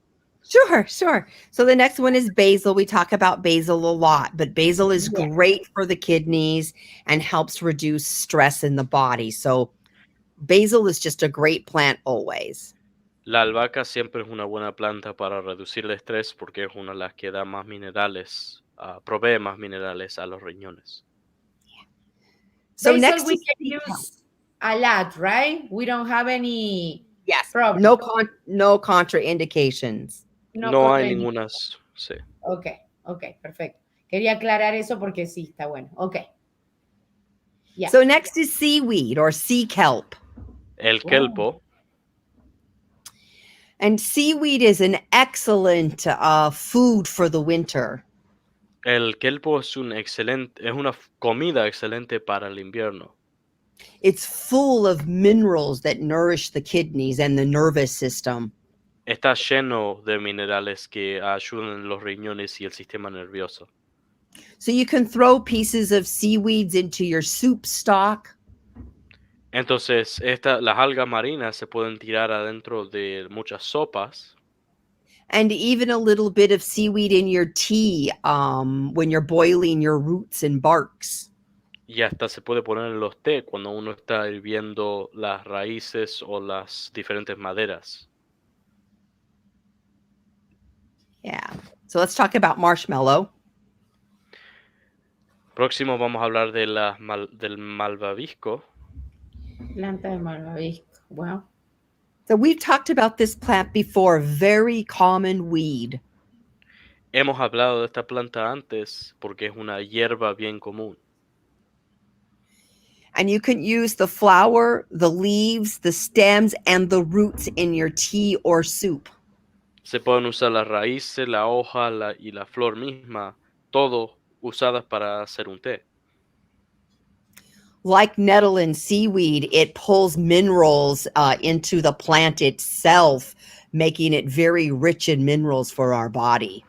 [SPEAKER 3] Sure. So the next one is basil. We talk about basil a lot, but basil is
[SPEAKER 1] Yeah.
[SPEAKER 3] great for the kidneys and helps reduce stress in the body. So basil is just a great plant always.
[SPEAKER 2] La albahaca siempre es una buena planta para reducir el estrés porque es una de las que da más minerales, provee más minerales a los riñones.
[SPEAKER 3] So
[SPEAKER 1] Basil
[SPEAKER 3] next
[SPEAKER 1] we
[SPEAKER 3] is
[SPEAKER 1] can use a lot, right? We don't have any
[SPEAKER 3] yes,
[SPEAKER 1] problem.
[SPEAKER 3] no contraindications.
[SPEAKER 2] No hay
[SPEAKER 1] contraindications.
[SPEAKER 2] ninguna. Sí.
[SPEAKER 1] Ok, perfecto. Quería aclarar eso porque sí, está bueno. Ok. Yeah.
[SPEAKER 3] So next is seaweed or sea kelp.
[SPEAKER 2] El kelpo.
[SPEAKER 3] And seaweed is an excellent food for the winter.
[SPEAKER 2] El kelpo es una comida excelente para el invierno.
[SPEAKER 3] It's full of minerals that nourish the kidneys and the nervous system.
[SPEAKER 2] Está lleno de minerales que ayudan en los riñones y el sistema nervioso.
[SPEAKER 3] So you can throw pieces of seaweeds into your soup stock.
[SPEAKER 2] Entonces, las algas marinas se pueden tirar adentro de muchas sopas.
[SPEAKER 3] And even a little bit of seaweed in your tea when you're boiling your roots and barks.
[SPEAKER 2] Y hasta se puede poner en los té cuando uno está hirviendo las raíces o las diferentes maderas.
[SPEAKER 3] Yeah. So let's talk about marshmallow.
[SPEAKER 2] Próximo vamos a hablar de del malvavisco.
[SPEAKER 1] Planta de malvavisco. Wow.
[SPEAKER 3] So we've talked about this plant before, very common weed.
[SPEAKER 2] Hemos hablado de esta planta antes porque es una hierba bien común.
[SPEAKER 3] And you can use the flower, the leaves, the stems, and the roots in your tea or soup.
[SPEAKER 2] Se pueden usar las raíces, la hoja y la flor misma, todo usadas para hacer un té.
[SPEAKER 3] Like nettle and seaweed, it pulls minerals into the plant itself, making it very rich in minerals for our body.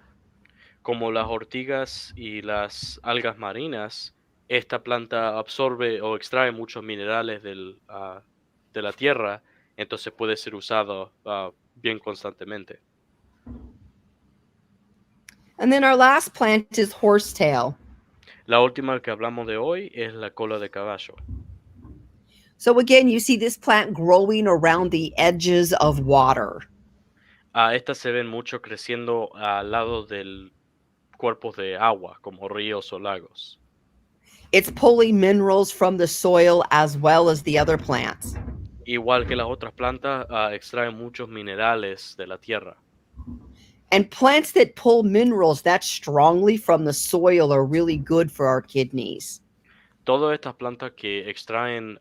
[SPEAKER 2] como las ortigas y las algas marinas, esta planta absorbe o extrae muchos minerales de la tierra, entonces puede ser usado bien constantemente.
[SPEAKER 3] And then our last plant is horsetail.
[SPEAKER 2] La última que hablamos de hoy es la cola de caballo.
[SPEAKER 3] So again, you see this plant growing around the edges of water.
[SPEAKER 2] Estas se ven mucho creciendo al lado del cuerpos de agua, como ríos o lagos.
[SPEAKER 3] It's pulling minerals from the soil as well as the other plants.
[SPEAKER 2] Igual que las otras plantas, extraen muchos minerales de la tierra.
[SPEAKER 3] And plants that pull minerals that strongly from the soil are really good for our kidneys.
[SPEAKER 2] Todas estas plantas que extraen,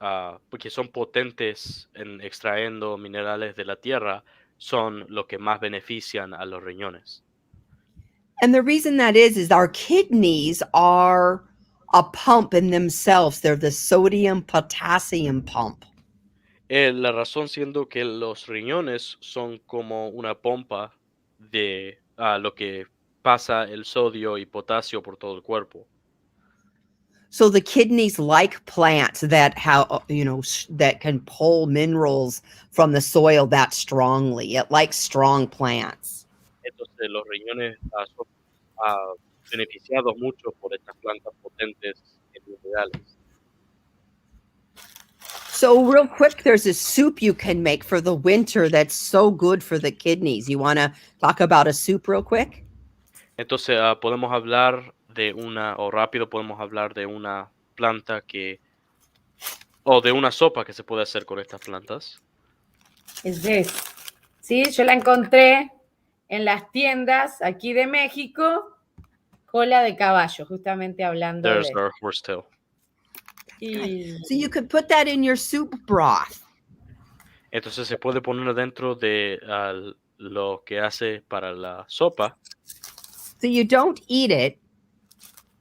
[SPEAKER 2] que son potentes en extrayendo minerales de la tierra, son lo que más benefician a los riñones.
[SPEAKER 3] And the reason that is our kidneys are a pump in themselves. They're the sodium potassium pump.
[SPEAKER 2] La razón siendo que los riñones son como una pompa de lo que pasa el sodio y potasio por todo el cuerpo.
[SPEAKER 3] So the kidneys like plants that have, that can pull minerals from the soil that strongly. It likes strong plants.
[SPEAKER 2] Entonces los riñones son beneficiados mucho por estas plantas potentes en minerales.
[SPEAKER 3] So real quick, there's a soup you can make for the winter that's so good for the kidneys. You want to talk about a soup real quick?
[SPEAKER 2] Entonces podemos hablar de rápido podemos hablar de una planta o de una sopa que se puede hacer con estas plantas.
[SPEAKER 1] Es this. Sí, yo la encontré en las tiendas aquí de México, cola de caballo, justamente hablando
[SPEAKER 2] There's
[SPEAKER 1] de...
[SPEAKER 2] our horsetail.
[SPEAKER 1] Y
[SPEAKER 3] So you could put that in your soup broth.
[SPEAKER 2] Entonces se puede poner dentro de lo que hace para la sopa.
[SPEAKER 3] So you don't eat it.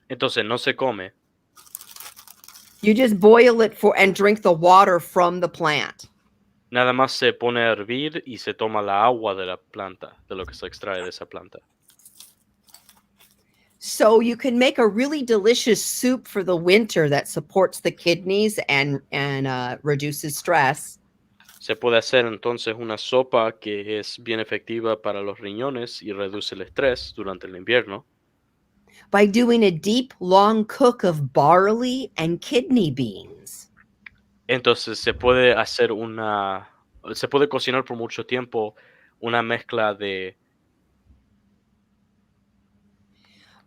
[SPEAKER 2] Entonces no se come.
[SPEAKER 3] You just boil it and drink the water from the plant.
[SPEAKER 2] Nada más se pone a hervir y se toma la agua de la planta, de lo que se extrae de esa planta.
[SPEAKER 3] So you can make a really delicious soup for the winter that supports the kidneys and reduces stress.
[SPEAKER 2] Se puede hacer entonces una sopa que es bien efectiva para los riñones y reduce el estrés durante el invierno.
[SPEAKER 3] By doing a deep, long cook of barley and kidney beans.
[SPEAKER 2] Entonces se puede hacer se puede cocinar por mucho tiempo una mezcla de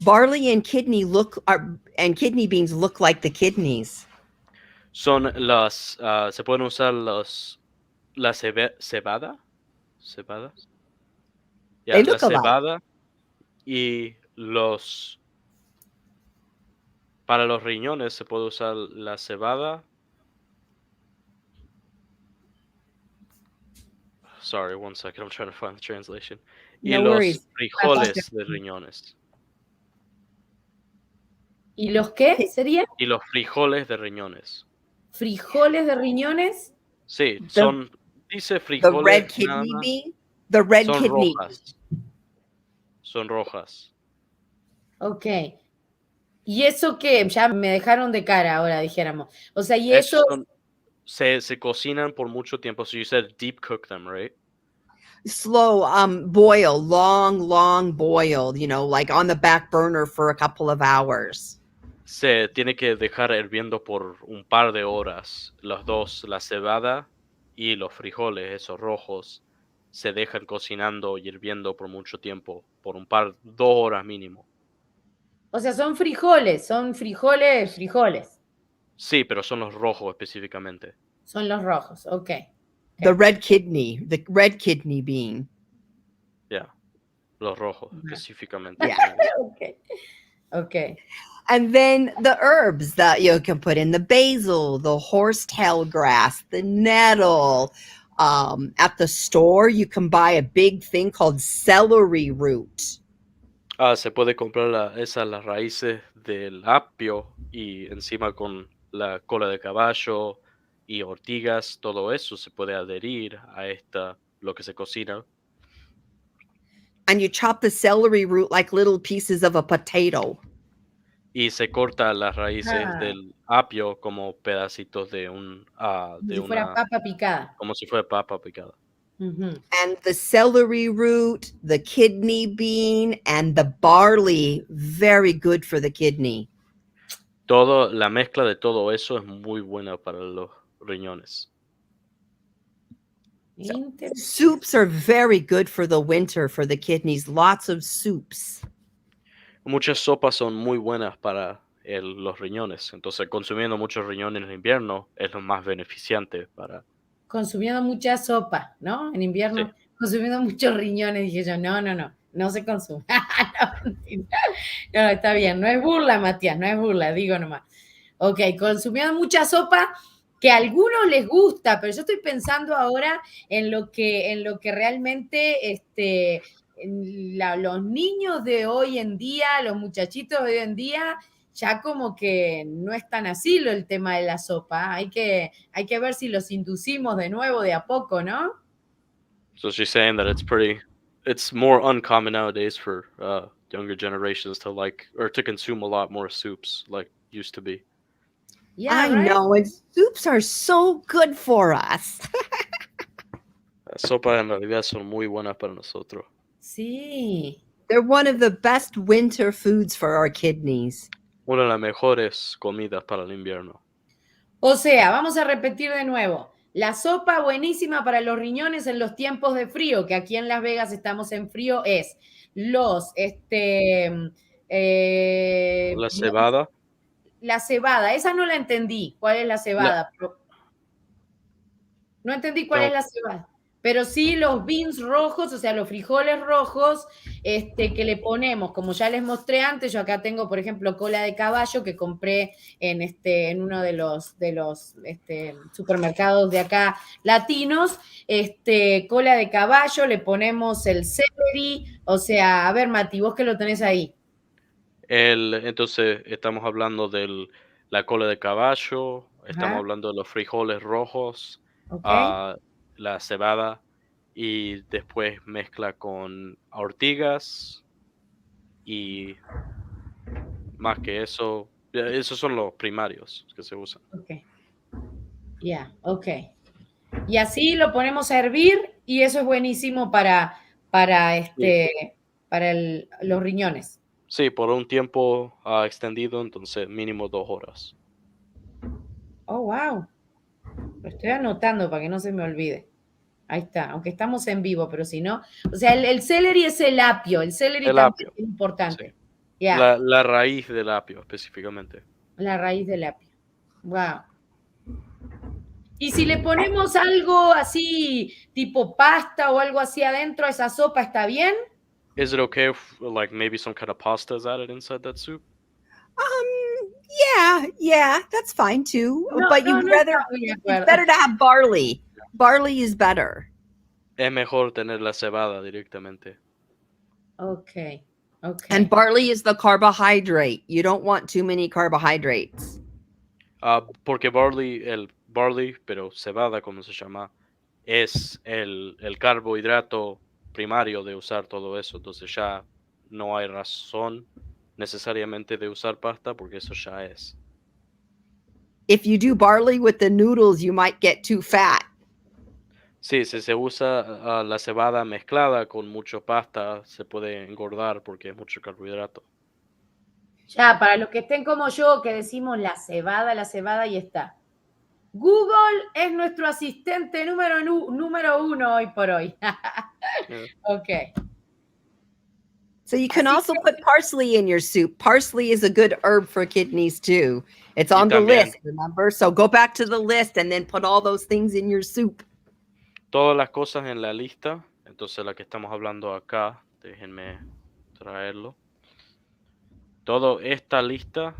[SPEAKER 3] Barley and kidney beans look like the kidneys.
[SPEAKER 2] se pueden usar la cebada,
[SPEAKER 3] They
[SPEAKER 2] la
[SPEAKER 3] look alike.
[SPEAKER 2] cebada y para los riñones se puede usar la cebada. Sorry, one second, I'm trying to find the translation. Y
[SPEAKER 1] No
[SPEAKER 2] los
[SPEAKER 1] worries.
[SPEAKER 2] frijoles de riñones.
[SPEAKER 1] ¿Y los qué serían?
[SPEAKER 2] Y los frijoles de riñones.
[SPEAKER 1] ¿Frijoles de riñones?
[SPEAKER 2] Sí, dice
[SPEAKER 3] The
[SPEAKER 2] frijoles.
[SPEAKER 3] red kidney bean? The red
[SPEAKER 2] Son
[SPEAKER 3] kidney.
[SPEAKER 2] rojas. Son rojas.
[SPEAKER 1] Ok. ¿Y eso qué? Ya me dejaron de cara ahora, dijéramos. O sea, y eso...
[SPEAKER 2] Se cocinan por mucho tiempo. So you said deep cook them, right?
[SPEAKER 3] Slow, boil, long boil, like on the back burner for a couple of hours.
[SPEAKER 2] Se tiene que dejar hirviendo por un par de horas. Los dos, la cebada y los frijoles, esos rojos, se dejan cocinando y hirviendo por mucho tiempo, por 2 horas mínimo.
[SPEAKER 1] O sea, son frijoles.
[SPEAKER 2] Sí, pero son los rojos específicamente.
[SPEAKER 1] Son los rojos, ok.
[SPEAKER 3] The red kidney bean.
[SPEAKER 2] Yeah, los rojos específicamente.
[SPEAKER 3] Yeah.
[SPEAKER 1] Ok.
[SPEAKER 3] And then the herbs that you can put in: the basil, the horsetail grass, the nettle. At the store, you can buy a big thing called celery root.
[SPEAKER 2] Se puede comprar las raíces del apio y encima con la cola de caballo y ortigas, todo eso se puede adherir a lo que se cocina.
[SPEAKER 3] And you chop the celery root like little pieces of a potato.
[SPEAKER 2] Y se corta las raíces
[SPEAKER 1] Ah,
[SPEAKER 2] del apio como pedacitos de
[SPEAKER 1] como si fuera papa picada.
[SPEAKER 2] como si fuera papa picada.
[SPEAKER 1] Ujú.
[SPEAKER 3] And the celery root, the kidney bean, and the barley, very good for the kidney.
[SPEAKER 2] La mezcla de todo eso es muy buena para los riñones.
[SPEAKER 1] Interesante.
[SPEAKER 3] Soups are very good for the winter for the kidneys. Lots of soups.
[SPEAKER 2] Muchas sopas son muy buenas para los riñones. Entonces, consumiendo muchos riñones en invierno es lo más beneficiante para...
[SPEAKER 1] Consumiendo mucha sopa, ¿no? En invierno, consumiendo muchos riñones. Dije yo, no se consume. No, mentira. No, está bien, no es burla, Matías, no es burla, digo nomás. Ok, consumiendo mucha sopa que a algunos les gusta, pero yo estoy pensando ahora en lo que realmente los niños de hoy en día, los muchachitos de hoy en día, ya como que no es tan así el tema de la sopa. Hay que ver si los inducimos de nuevo de a poco, ¿no?
[SPEAKER 2] So she's saying that it's more uncommon nowadays for younger generations to like or to consume a lot more soups like used to be.
[SPEAKER 1] Yeah,
[SPEAKER 3] I
[SPEAKER 1] right?
[SPEAKER 3] know, and soups are so good for us.
[SPEAKER 2] Las sopas en realidad son muy buenas para nosotros.
[SPEAKER 1] Sí.
[SPEAKER 3] They're one of the best winter foods for our kidneys.
[SPEAKER 2] Una de las mejores comidas para el invierno.
[SPEAKER 1] O sea, vamos a repetir de nuevo. La sopa buenísima para los riñones en los tiempos de frío, que aquí en Las Vegas estamos en frío, es
[SPEAKER 2] La cebada.
[SPEAKER 1] la cebada. Esa no la entendí. ¿Cuál es la cebada? No entendí cuál es la cebada. Pero sí los beans rojos, o sea, los frijoles rojos, que le ponemos, como ya les mostré antes, yo acá tengo, por ejemplo, cola de caballo que compré en uno de los supermercados de acá latinos, cola de caballo, le ponemos el celery, o sea, a ver, Mati, vos que lo tenés ahí.
[SPEAKER 2] Entonces estamos hablando de la cola de caballo, estamos
[SPEAKER 1] Ajá.
[SPEAKER 2] hablando de los frijoles rojos,
[SPEAKER 1] Ok.
[SPEAKER 2] la cebada y después mezcla con ortigas y más que eso, esos son los primarios que se usan.
[SPEAKER 1] Ok. Ya, ok. Y así lo ponemos a hervir y eso es buenísimo para los riñones.
[SPEAKER 2] Sí, por un tiempo extendido, entonces mínimo 2 horas.
[SPEAKER 1] Oh, wow. Lo estoy anotando para que no se me olvide. Ahí está, aunque estamos en vivo, pero si no. O sea, el celery es el apio. El celery
[SPEAKER 2] El
[SPEAKER 1] también
[SPEAKER 2] apio,
[SPEAKER 1] es importante.
[SPEAKER 2] sí.
[SPEAKER 1] Ya,
[SPEAKER 2] La raíz del apio específicamente.
[SPEAKER 1] la raíz del apio. Wow. Y si le ponemos algo así, tipo pasta o algo así adentro a esa sopa, ¿está bien?
[SPEAKER 2] Is it okay if like maybe some kind of pasta is added inside that soup?
[SPEAKER 3] Yeah, that's fine too.
[SPEAKER 1] No,
[SPEAKER 3] But
[SPEAKER 1] no,
[SPEAKER 3] you'd
[SPEAKER 1] no
[SPEAKER 3] rather,
[SPEAKER 1] está muy de
[SPEAKER 3] it's
[SPEAKER 1] acuerdo.
[SPEAKER 3] better to have barley. Barley is better.
[SPEAKER 2] Es mejor tener la cebada directamente.
[SPEAKER 1] Ok.
[SPEAKER 3] And barley is the carbohydrate. You don't want too many carbohydrates.
[SPEAKER 2] Porque el barley, pero cebada como se llama, es el carbohidrato primario de usar todo eso. Entonces ya no hay razón necesariamente de usar pasta porque eso ya es.
[SPEAKER 3] If you do barley with the noodles, you might get too fat.
[SPEAKER 2] Sí, si se usa la cebada mezclada con mucho pasta, se puede engordar porque es mucho carbohidrato.
[SPEAKER 1] Ya, para los que estén como yo, que decimos la cebada y está. Google es nuestro asistente número uno hoy por hoy.
[SPEAKER 2] Yeah.
[SPEAKER 1] Ok.
[SPEAKER 3] So you can also put parsley in your soup. Parsley is a good herb for kidneys too. It's on the list, remember? So go back to the list and then put all those things in your soup.
[SPEAKER 2] Todas las cosas en la lista, entonces la que estamos hablando acá, déjenme traerlo. Todo esta lista,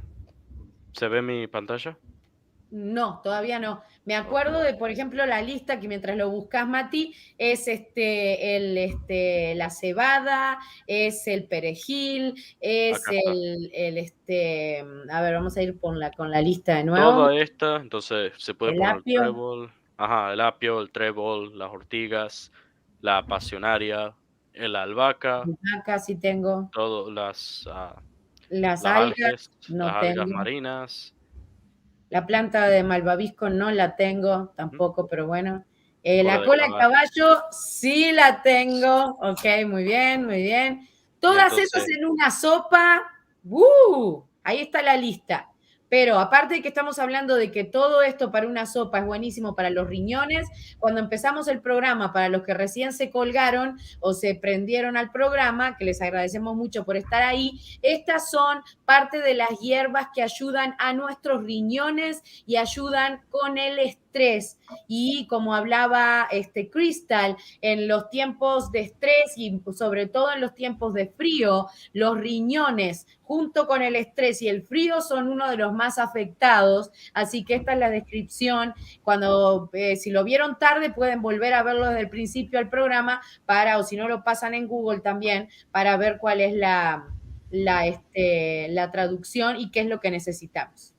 [SPEAKER 2] ¿se ve mi pantalla?
[SPEAKER 1] No, todavía no. Me acuerdo de, por ejemplo, la lista que mientras lo buscas, Mati, es la cebada, es el perejil, es
[SPEAKER 2] Acá está.
[SPEAKER 1] a ver, vamos a ir con la lista de nuevo.
[SPEAKER 2] Toda esta, entonces se puede
[SPEAKER 1] El
[SPEAKER 2] poner
[SPEAKER 1] apio.
[SPEAKER 2] el trébol, el apio, el trébol, las ortigas, la pasionaria, la albahaca,
[SPEAKER 1] Acá sí tengo.
[SPEAKER 2] todas
[SPEAKER 1] Las
[SPEAKER 2] las
[SPEAKER 1] algas
[SPEAKER 2] las
[SPEAKER 1] no
[SPEAKER 2] algas
[SPEAKER 1] tengo.
[SPEAKER 2] marinas.
[SPEAKER 1] La planta de malvavisco no la tengo tampoco, pero bueno.
[SPEAKER 2] Cola
[SPEAKER 1] La
[SPEAKER 2] de
[SPEAKER 1] cola de
[SPEAKER 2] caballo.
[SPEAKER 1] caballo sí la tengo. Ok, muy bien, muy bien. Todas esas
[SPEAKER 2] entonces-
[SPEAKER 1] en una sopa. Ahí está la lista. Pero aparte de que estamos hablando de que todo esto para una sopa es buenísimo para los riñones, cuando empezamos el programa, para los que recién se colgaron o se prendieron al programa, que les agradecemos mucho por estar ahí, estas son parte de las hierbas que ayudan a nuestros riñones y ayudan con el estrés. Y como hablaba Crystal, en los tiempos de estrés y sobre todo en los tiempos de frío, los riñones junto con el estrés y el frío son uno de los más afectados. Así que esta es la descripción. Cuando, si lo vieron tarde, pueden volver a verlo desde el principio del programa o si no lo pasan en Google también, para ver cuál es la traducción y qué es lo que necesitamos.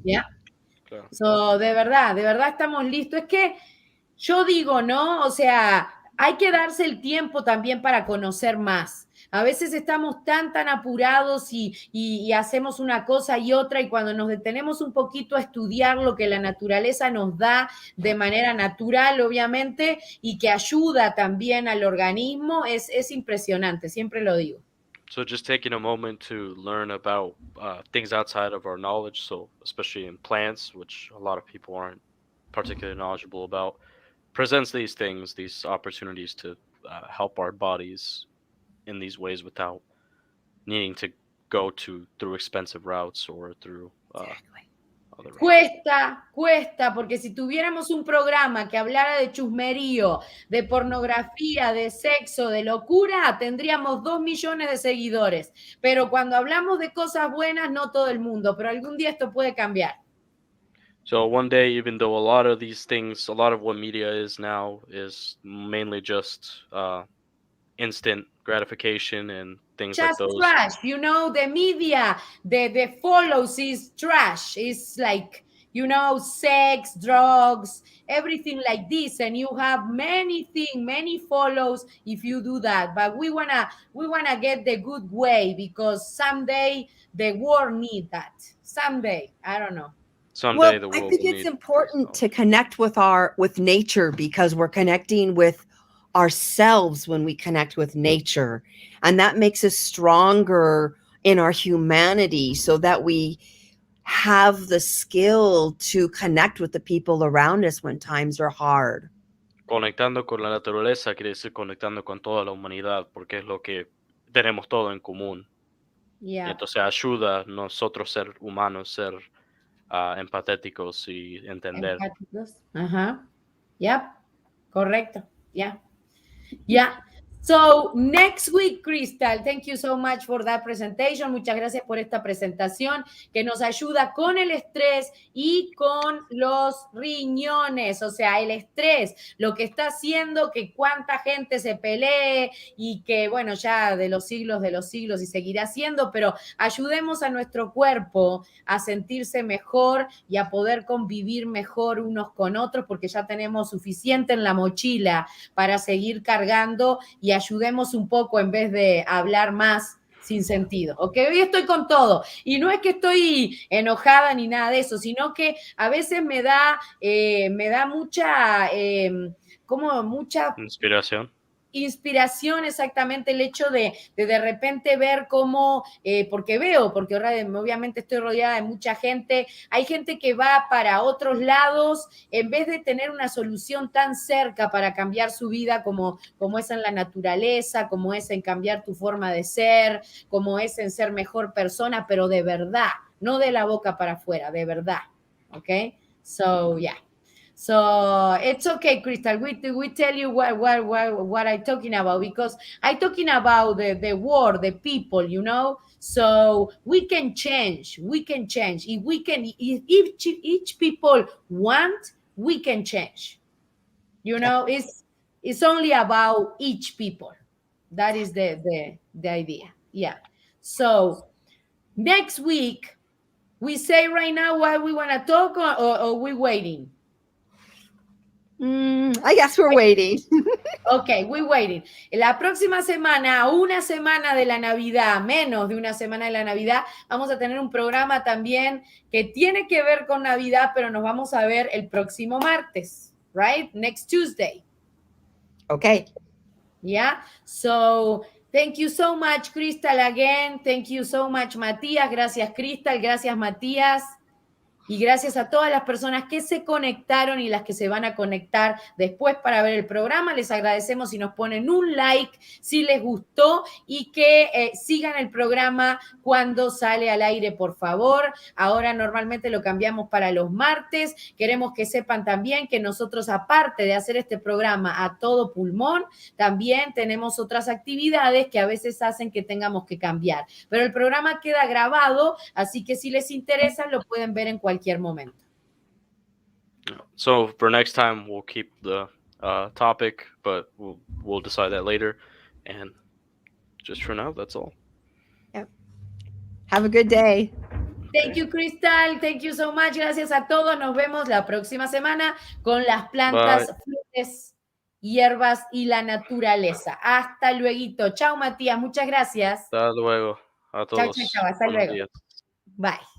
[SPEAKER 1] ¿Ya?
[SPEAKER 2] Claro.
[SPEAKER 1] So, de verdad estamos listos. Es que yo digo, ¿no? O sea, hay que darse el tiempo también para conocer más. A veces estamos tan apurados y hacemos una cosa y otra, y cuando nos detenemos un poquito a estudiar lo que la naturaleza nos da de manera natural, obviamente, y que ayuda también al organismo, es impresionante, siempre lo digo.
[SPEAKER 2] So just taking a moment to learn about things outside of our knowledge, so especially in plants, which a lot of people aren't particularly knowledgeable about, presents these things, these opportunities to help our bodies in these ways without needing to go through expensive routes or through other routes.
[SPEAKER 1] Cuesta, porque si tuviéramos un programa que hablara de chusmerío, de pornografía, de sexo, de locura, tendríamos 2 millones de seguidores. Pero cuando hablamos de cosas buenas, no todo el mundo, pero algún día esto puede cambiar.
[SPEAKER 2] So one day, even though a lot of these things, a lot of what media is now is mainly just instant gratification and things like
[SPEAKER 1] Just
[SPEAKER 2] those.
[SPEAKER 1] trash, the media, the follows is trash. It's like, sex, drugs, everything like this, and you have many follows if you do that. But we wanna get the good way, because someday the world need that. Someday, I don't know.
[SPEAKER 2] Someday
[SPEAKER 3] Well,
[SPEAKER 2] the
[SPEAKER 3] I
[SPEAKER 2] world
[SPEAKER 3] think
[SPEAKER 2] will
[SPEAKER 3] it's
[SPEAKER 2] need
[SPEAKER 3] important
[SPEAKER 2] those.
[SPEAKER 3] to connect with nature, because we're connecting with ourselves when we connect with nature, and that makes us stronger in our humanity, so that we have the skill to connect with the people around us when times are hard.
[SPEAKER 2] Conectando con la naturaleza quiere decir conectando con toda la humanidad, porque es lo que tenemos todo en común. Y
[SPEAKER 1] Yeah.
[SPEAKER 2] entonces ayuda a nosotros ser humanos, ser empatéticos y entender.
[SPEAKER 1] Empáticos. Ajá. Yep. Correcto. Yeah. Yeah. So next week, Crystal, thank you so much for that presentation. Muchas gracias por esta presentación que nos ayuda con el estrés y con los riñones. O sea, el estrés, lo que está haciendo que cuánta gente se pelee y que, bueno, ya de los siglos y seguirá siendo, pero ayudemos a nuestro cuerpo a sentirse mejor y a poder convivir mejor unos con otros, porque ya tenemos suficiente en la mochila para seguir cargando, y ayudemos un poco en vez de hablar más sin sentido, ¿ok? Hoy estoy con todo, y no es que estoy enojada ni nada de eso, sino que a veces me da mucha, mucha inspiración, exactamente, el hecho de repente ver cómo, porque obviamente estoy rodeada de mucha gente, hay gente que va para otros lados en vez de tener una solución tan cerca para cambiar su vida como es en la naturaleza, como es en cambiar tu forma de ser, como es en ser mejor persona, pero de verdad, no de la boca para afuera, de verdad, ¿ok? So, yeah. So it's okay, Crystal. We tell you what I'm talking about, because I'm talking about the world, the people, So we can change. If each people want, we can change. It's only about each people. That is the idea. Yeah. So next week, we say right now what we want to talk, or we waiting?
[SPEAKER 3] I guess we're waiting.
[SPEAKER 1] Ok, we're waiting. La próxima semana, a una semana de la Navidad, menos de una semana de la Navidad, vamos a tener un programa también que tiene que ver con Navidad, pero nos vamos a ver el próximo martes, right? Next Tuesday.
[SPEAKER 3] Okay.
[SPEAKER 1] Yeah. So thank you so much, Crystal, again. Thank you so much, Matías. Gracias, Crystal. Gracias, Matías. Y gracias a todas las personas que se conectaron y las que se van a conectar después para ver el programa. Les agradecemos si nos ponen un like, si les gustó y que sigan el programa cuando sale al aire, por favor. Ahora normalmente lo cambiamos para los martes. Queremos que sepan también que nosotros, aparte de hacer este programa a todo pulmón, también tenemos otras actividades que a veces hacen que tengamos que cambiar. Pero el programa queda grabado, así que si les interesa lo pueden ver en cualquier momento.
[SPEAKER 2] So for next time, we'll keep the topic, but we'll decide that later. And just for now, that's all.
[SPEAKER 3] Yep. Have a good day.
[SPEAKER 1] Thank you, Crystal. Thank you so much. Gracias a todos. Nos vemos la próxima semana con las plantas, flores, hierbas y la naturaleza. Hasta luego. Chao, Matías. Muchas gracias.
[SPEAKER 2] Hasta luego a todos.
[SPEAKER 1] Chao. Hasta
[SPEAKER 2] Buenos
[SPEAKER 1] luego.
[SPEAKER 2] días.
[SPEAKER 1] Bye.